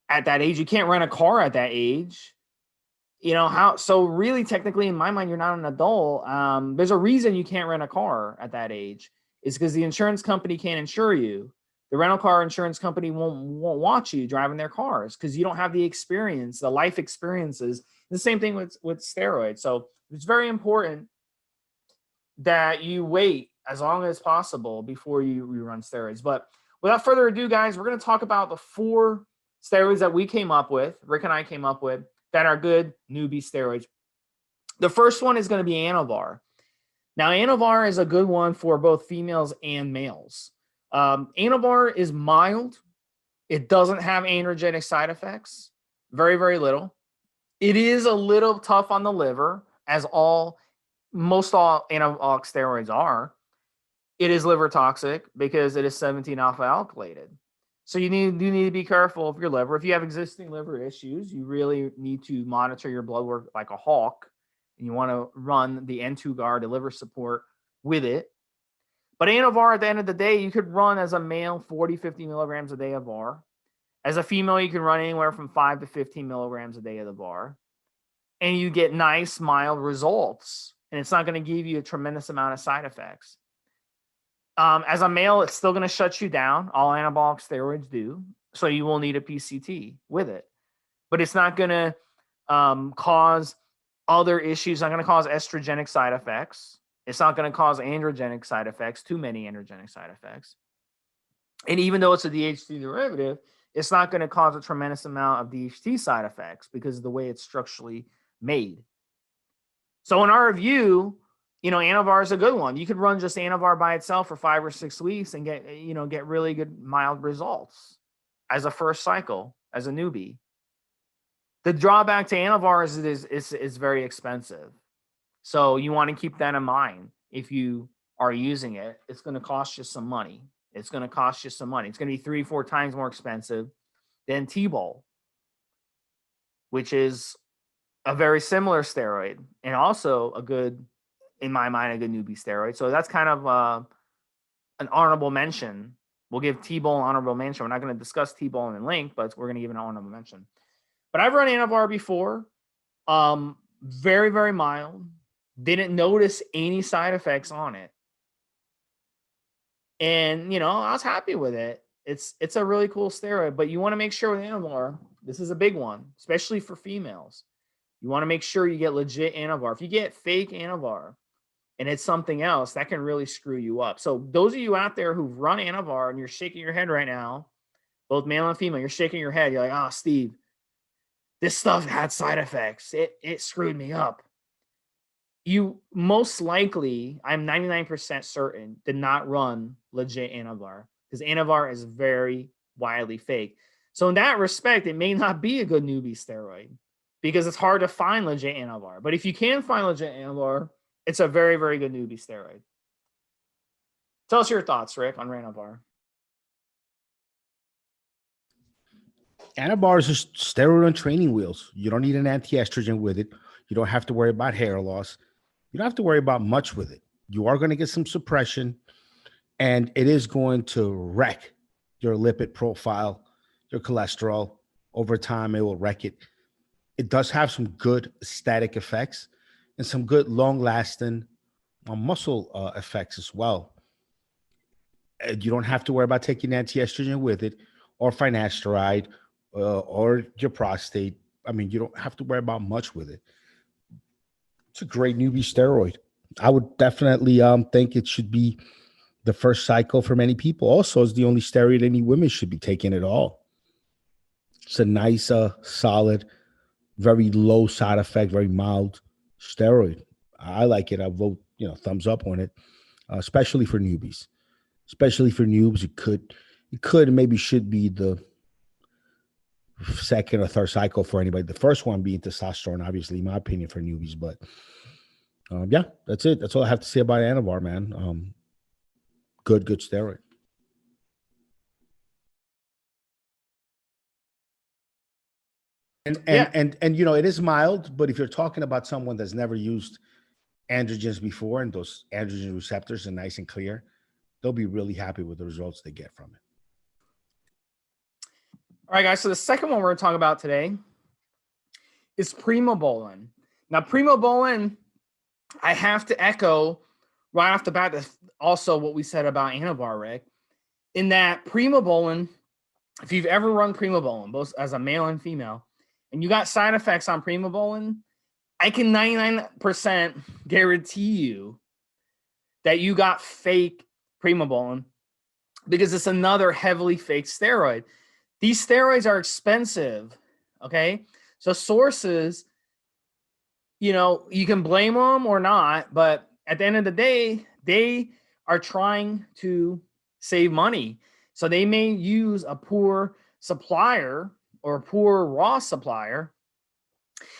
at that age. You can't rent a car at that age. You know how? So really, technically, in my mind, you're not an adult. There's a reason you can't rent a car at that age. It's because the insurance company can't insure you. The rental car insurance company won't want you driving their cars because you don't have the experience, the life experiences. The same thing with steroids. So it's very important that you wait as long as possible before you run steroids. But without further ado, guys, we're going to talk about the 4 steroids that we came up with, Rick and I came up with, that are good newbie steroids. The first one is going to be anavar. Now, anavar is a good one for both females and males. Anavar is mild. It doesn't have androgenic side effects. Very, very little. It is a little tough on the liver, as most all anabolic steroids are. It is liver toxic because it is 17 alpha alkylated. So you need to be careful of your liver. If you have existing liver issues, you really need to monitor your blood work like a hawk, and you want to run the N00bs, the liver support, with it. But anavar, at the end of the day, you could run as a male 40, 50 milligrams a day of VAR. As a female, you can run anywhere from 5 to 15 milligrams a day of the VAR. And you get nice, mild results. And it's not going to give you a tremendous amount of side effects. As a male, it's still going to shut you down. All anabolic steroids do. So you will need a PCT with it. But it's not going to cause other issues. It's not going to cause estrogenic side effects. It's not going to cause androgenic side effects, too many androgenic side effects. And even though it's a DHT derivative, it's not going to cause a tremendous amount of DHT side effects because of the way it's structurally made. So in our review, anavar is a good one. You could run just anavar by itself for 5 or 6 weeks and get really good mild results as a first cycle, as a newbie. The drawback to anavar is it's very expensive. So you want to keep that in mind. If you are using it, it's going to cost you some money. It's going to cost you some money. It's going to be 3-4 times more expensive than T-bol, which is a very similar steroid and also a good, in my mind, a good newbie steroid. So that's kind of an honorable mention. We'll give T-bol an honorable mention. We're not going to discuss T-bol in length, but we're going to give an honorable mention. But I've run anavar before. Very, very mild. Didn't notice any side effects on it. And, I was happy with it. It's a really cool steroid, but you want to make sure with anavar, this is a big one, especially for females. You want to make sure you get legit anavar. If you get fake anavar and it's something else, that can really screw you up. So those of you out there who've run anavar and you're shaking your head right now, both male and female, you're shaking your head. You're like, oh, Steve, this stuff had side effects. It screwed me up. You most likely, I'm 99% certain, did not run legit anavar because anavar is very widely fake. So in that respect, it may not be a good newbie steroid because it's hard to find legit anavar. But if you can find legit anavar, it's a very, very good newbie steroid. Tell us your thoughts, Rick, on anavar. Anavar is just steroid on training wheels. You don't need an anti-estrogen with it. You don't have to worry about hair loss. You don't have to worry about much with it. You are going to get some suppression, and it is going to wreck your lipid profile, your cholesterol. Over time, it will wreck it. It does have some good static effects and some good long-lasting muscle effects as well. You don't have to worry about taking anti-estrogen with it or finasteride or your prostate. I mean, you don't have to worry about much with it. It's a great newbie steroid. I would definitely think it should be the first cycle for many people. Also, it's the only steroid any women should be taking at all. It's a nice, solid, very low side effect, very mild steroid. I like it. I vote, thumbs up on it, especially for newbies. especially for noobs. You could and maybe should be the second or third cycle for anybody. The first one being testosterone, obviously, in my opinion, for newbies. But yeah, that's it. That's all I have to say about anavar, man. Good steroid. And you know, it is mild, but if you're talking about someone that's never used androgens before and those androgen receptors are nice and clear, they'll be really happy with the results they get from it. All right, guys. So the second one we're going to talk about today is primobolan. Now, primobolan, I have to echo right off the bat also what we said about anavar, Rick, in that primobolan, if you've ever run primobolan, both as a male and female, and you got side effects on primobolan, I can 99% guarantee you that you got fake primobolan because it's another heavily fake steroid. These steroids are expensive, okay? So sources, you know, you can blame them or not, but at the end of the day, they are trying to save money. So they may use a poor supplier or a poor raw supplier,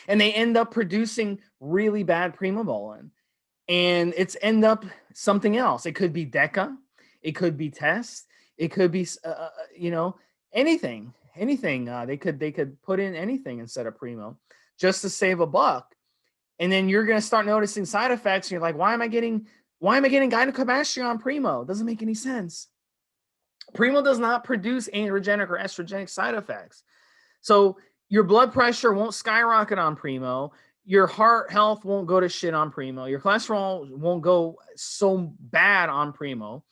and they end up producing really bad primobolan. And it's end up something else. It could be DECA, it could be test, it could be, you know, anything. They could put in anything instead of primo just to save a buck. And then you're going to start noticing side effects. And you're like, why am I getting gynecomastia on primo? It doesn't make any sense. Primo does not produce androgenic or estrogenic side effects. So your blood pressure won't skyrocket on primo. Your heart health won't go to shit on primo. Your cholesterol won't go so bad on primo.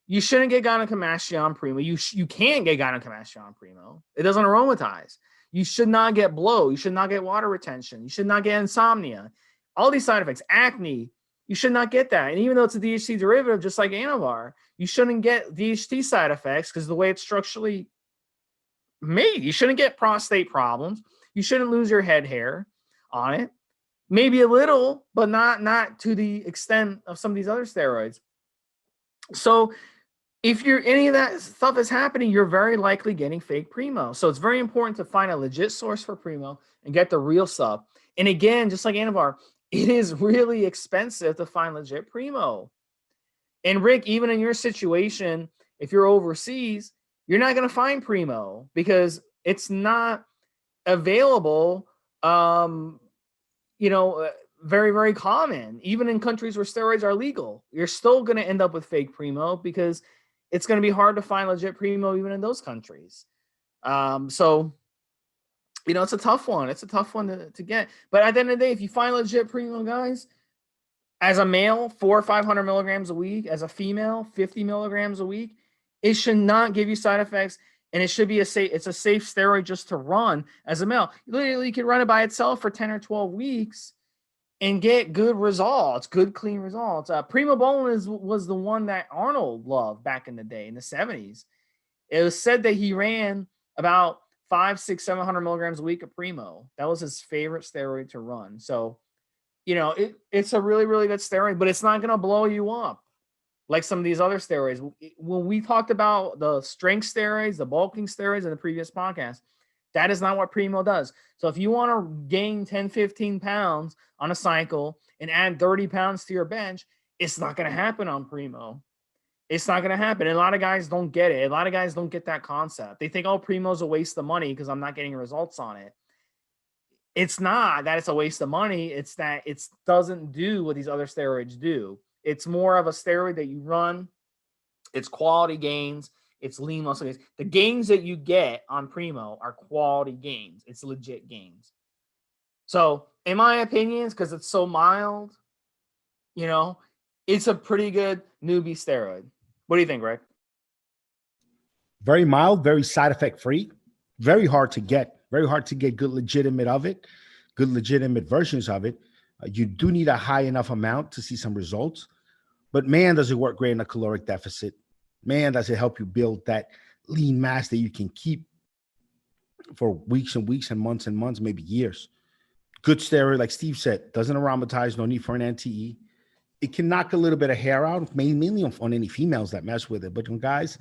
You shouldn't get gynecomastia on primo. You can't get gynecomastia on primo. It doesn't aromatize. You should not get bloat. You should not get water retention. You should not get insomnia. All these side effects, acne, you should not get that. And even though it's a DHT derivative, just like anavar, you shouldn't get DHT side effects because the way it's structurally made, you shouldn't get prostate problems. You shouldn't lose your head hair on it. Maybe a little, but not to the extent of some of these other steroids. So if any of that stuff is happening, you're very likely getting fake primo. So it's very important to find a legit source for primo and get the real stuff. And again, just like anavar, it is really expensive to find legit primo. And Rick, even in your situation, if you're overseas, you're not going to find primo because it's not available. You know, very, very common. Even in countries where steroids are legal, you're still going to end up with fake primo because it's going to be hard to find legit primo even in those countries. So, you know, it's a tough one. It's a tough one to get. But at the end of the day, if you find legit primo, guys, as a male, 400 or 500 milligrams a week. As a female, 50 milligrams a week. It should not give you side effects, and it should be it's a safe steroid just to run as a male. Literally, you can run it by itself for 10 or 12 weeks and get good results, good clean results. Primobolan was the one that Arnold loved back in the day in the 70s. It was said that he ran about 500, 600, 700 milligrams a week of primo. That was his favorite steroid to run. So, you know, it's a really, really good steroid, but it's not going to blow you up like some of these other steroids. When we talked about the strength steroids, the bulking steroids in the previous podcast, that is not what primo does. So if you want to gain 10, 15 pounds on a cycle and add 30 pounds to your bench, it's not going to happen on primo. It's not going to happen. And a lot of guys don't get it. A lot of guys don't get that concept. They think, oh, primo's a waste of money because I'm not getting results on it. It's not that it's a waste of money. It's that it doesn't do what these other steroids do. It's more of a steroid that you run. It's quality gains. It's lean muscle gains. The gains that you get on primo are quality gains. It's legit gains. So in my opinions, because it's so mild, you know, it's a pretty good newbie steroid. What do you think, Rick? Very mild, very side effect free, very hard to get good legitimate versions of it. You do need a high enough amount to see some results, but man, does it work great in a caloric deficit. Man, does it help you build that lean mass that you can keep for weeks and weeks and months, maybe years. Good steroid, like Steve said, doesn't aromatize, no need for an NTE. It can knock a little bit of hair out, mainly on any females that mess with it. But on guys,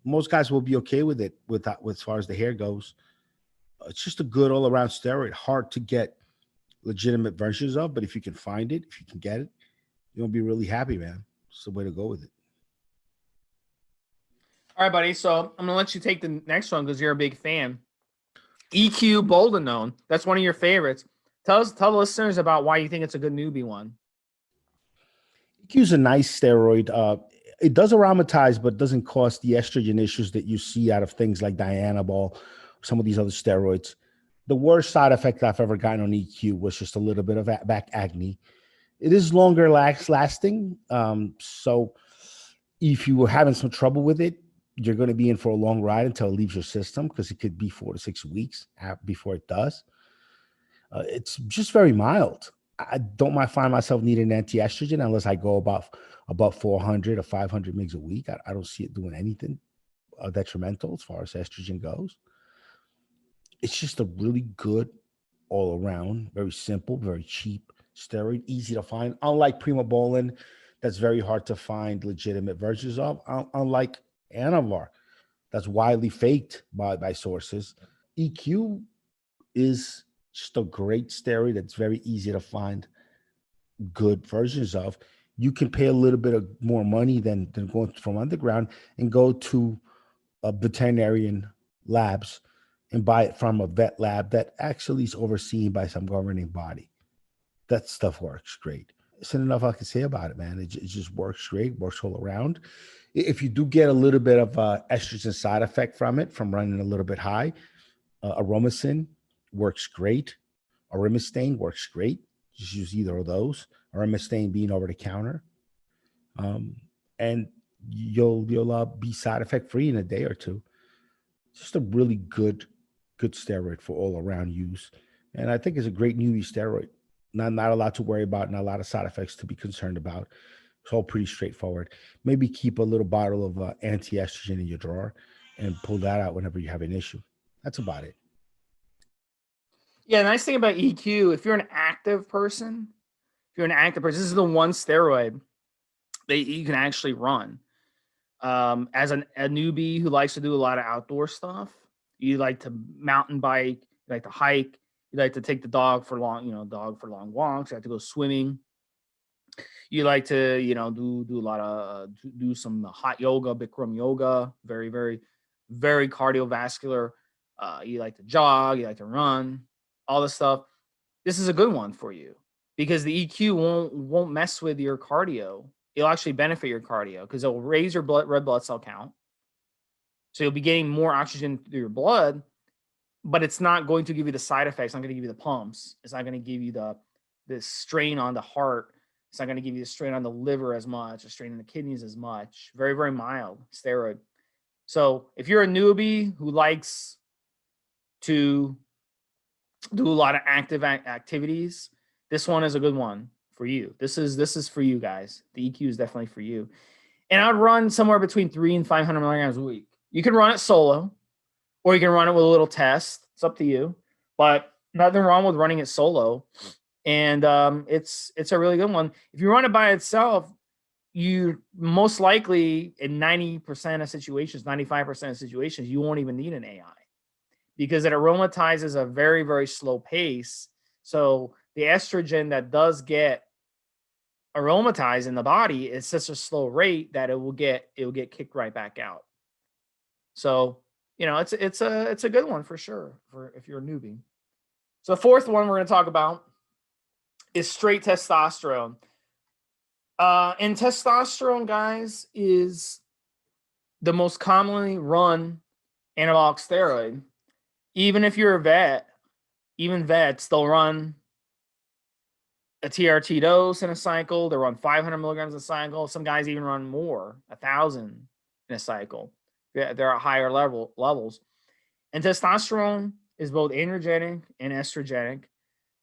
most guys will be okay with it with that, as far as the hair goes. It's just a good all around steroid. Hard to get legitimate versions of, but if you can find it, if you can get it, you'll be really happy, man. It's the way to go with it. All right, buddy. So I'm gonna let you take the next one because you're a big fan. EQ Boldenone. That's one of your favorites. Tell the listeners about why you think it's a good newbie one. EQ is a nice steroid. It does aromatize, but doesn't cause the estrogen issues that you see out of things like Dianabol, some of these other steroids. The worst side effect I've ever gotten on EQ was just a little bit of back acne. It is longer lasting. So if you were having some trouble with it, you're going to be in for a long ride until it leaves your system, because it could be 4 to 6 weeks before it does. It's just very mild. I don't find myself needing anti-estrogen unless I go about 400 or 500 mgs a week. I don't see it doing anything detrimental as far as estrogen goes. It's just a really good all around, very simple, very cheap steroid, easy to find. Unlike primobolan, that's very hard to find legitimate versions of. Unlike anavar, that's widely faked by sources. EQ is just a great steroid that's very easy to find good versions of. You can pay a little bit of more money than going from underground and go to a veterinarian labs and buy it from a vet lab that actually is overseen by some governing body. That stuff works great. Isn't enough I can say about it, man. It just works great, works all around. If you do get a little bit of estrogen side effect from it, from running a little bit high, aromacin works great. Arimistane works great. Just use either of those. Arimistane being over the counter, and you'll be side effect free in a day or two. Just a really good steroid for all around use, and I think it's a great newbie steroid. Not a lot to worry about, not a lot of side effects to be concerned about. It's all pretty straightforward. Maybe keep a little bottle of anti-estrogen in your drawer and pull that out whenever you have an issue. That's about it. Yeah, the nice thing about EQ, if you're an active person, this is the one steroid that you can actually run. As a newbie who likes to do a lot of outdoor stuff, you like to mountain bike, you like to hike, you like to take the dog for long walks, you like to go swimming. You like to, do a lot of, do some hot yoga, Bikram yoga, very, very, very cardiovascular. You like to jog, you like to run, all this stuff. This is a good one for you because the EQ won't mess with your cardio. It'll actually benefit your cardio because it'll raise your red blood cell count. So you'll be getting more oxygen through your blood, but it's not going to give you the side effects. It's not going to give you the pumps. It's not going to give you the strain on the heart. It's not going to give you the strain on the liver as much, a strain in the kidneys as much. Very, very mild steroid. So if you're a newbie who likes to do a lot of active activities, this one is a good one for you. This is for you guys. The EQ is definitely for you. And I'd run somewhere between 300 and 500 milligrams a week. You can run it solo, or you can run it with a little test. It's up to you. But nothing wrong with running it solo. And it's a really good one. If you run it by itself, you most likely in 90% of situations, 95% of situations, you won't even need an AI because it aromatizes a very, very slow pace. So the estrogen that does get aromatized in the body is such a slow rate that it will get kicked right back out. So, it's a good one for sure for if you're a newbie. So the fourth one we're going to talk about is straight testosterone. And testosterone, guys, is the most commonly run anabolic steroid. Even if you're a vet, even vets, they'll run a TRT dose in a cycle. They'll run 500 milligrams a cycle. Some guys even run more, 1,000 in a cycle. They're at higher levels. And testosterone is both androgenic and estrogenic.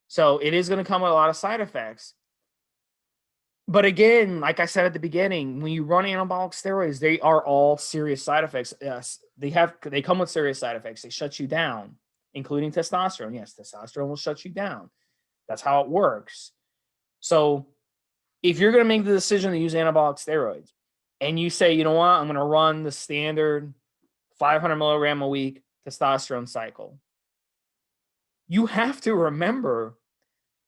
So it is going to come with a lot of side effects. But again, like I said at the beginning, when you run anabolic steroids, they are all serious side effects. Yes, they come with serious side effects. They shut you down, including testosterone. Yes, testosterone will shut you down. That's how it works. So if you're going to make the decision to use anabolic steroids and you say, you know what, I'm going to run the standard 500 milligram a week testosterone cycle, you have to remember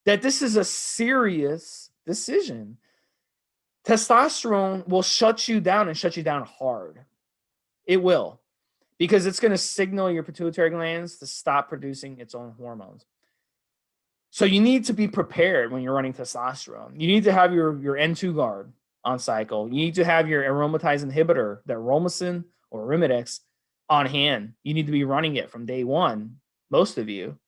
that this is a serious decision. Testosterone will shut you down and shut you down hard. It will, because it's going to signal your pituitary glands to stop producing its own hormones. So you need to be prepared when you're running testosterone. You need to have your N2 guard on cycle. You need to have your aromatase inhibitor, that Romacin or Arimidex, on hand. You need to be running it from day one, most of you.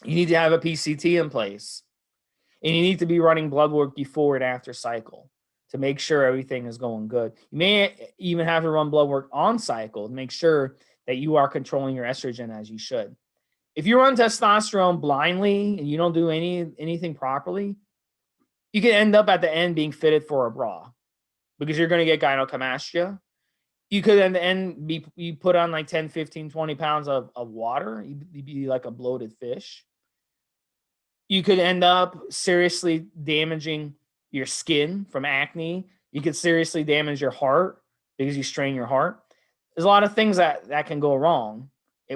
You need to have a PCT in place. And you need to be running blood work before and after cycle to make sure everything is going good. You may even have to run blood work on cycle to make sure that you are controlling your estrogen as you should. If you run testosterone blindly and you don't do anything properly, you can end up at the end being fitted for a bra because you're going to get gynecomastia. You could in the end be put on like 10, 15, 20 pounds of water. You'd be like a bloated fish. You could end up seriously damaging your skin from acne. You could seriously damage your heart because you strain your heart. There's a lot of things that can go wrong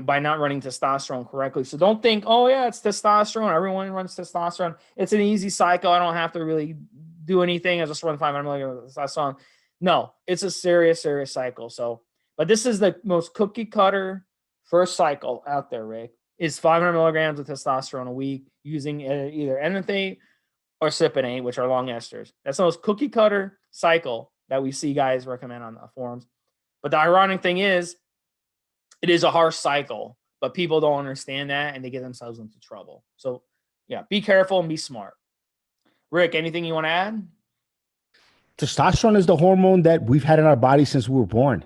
by not running testosterone correctly. So don't think, oh yeah, it's testosterone. Everyone runs testosterone. It's an easy cycle. I don't have to really do anything. I just run 500 milligrams of testosterone. No, it's a serious cycle. So, but this is the most cookie cutter first cycle out there, Rick, is 500 milligrams of testosterone a week using either N00bs or cypionate, which are long esters. That's the most cookie cutter cycle that we see guys recommend on the forums. But the ironic thing is, it is a harsh cycle, but people don't understand that and they get themselves into trouble. So yeah, be careful and be smart. Rick, anything you want to add? Testosterone is the hormone that we've had in our body since we were born.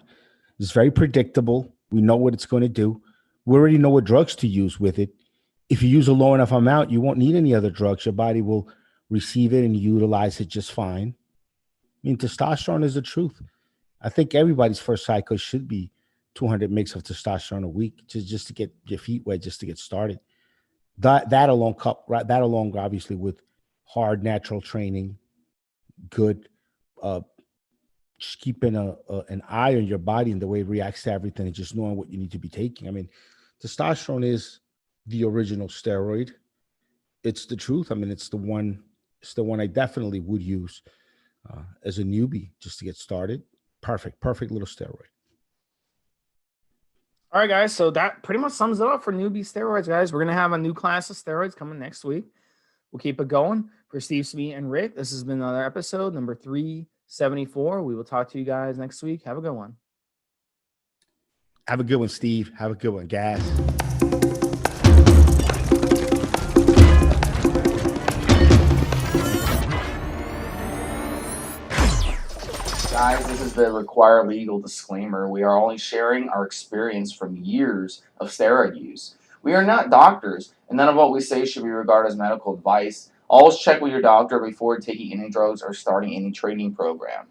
It's very predictable. We know what it's going to do. We already know what drugs to use with it. If you use a low enough amount, you won't need any other drugs. Your body will receive it and utilize it just fine. I mean, testosterone is the truth. I think everybody's first cycle should be 200 mg of testosterone a week, just to get your feet wet, just to get started. That along, obviously, with hard natural training, good, just keeping an eye on your body and the way it reacts to everything, and just knowing what you need to be taking. I mean, testosterone is the original steroid. It's the truth. I mean, it's the one I definitely would use as a newbie just to get started. Perfect little steroid. All right, guys. So that pretty much sums it up for newbie steroids, guys. We're going to have a new class of steroids coming next week. We'll keep it going. For Stevesmi and Rick, this has been another episode, number 374. We will talk to you guys next week. Have a good one. Have a good one, Steve. Have a good one, guys. Guys, this is the required legal disclaimer. We are only sharing our experience from years of steroid use. We are not doctors, and none of what we say should be regarded as medical advice. Always check with your doctor before taking any drugs or starting any training program.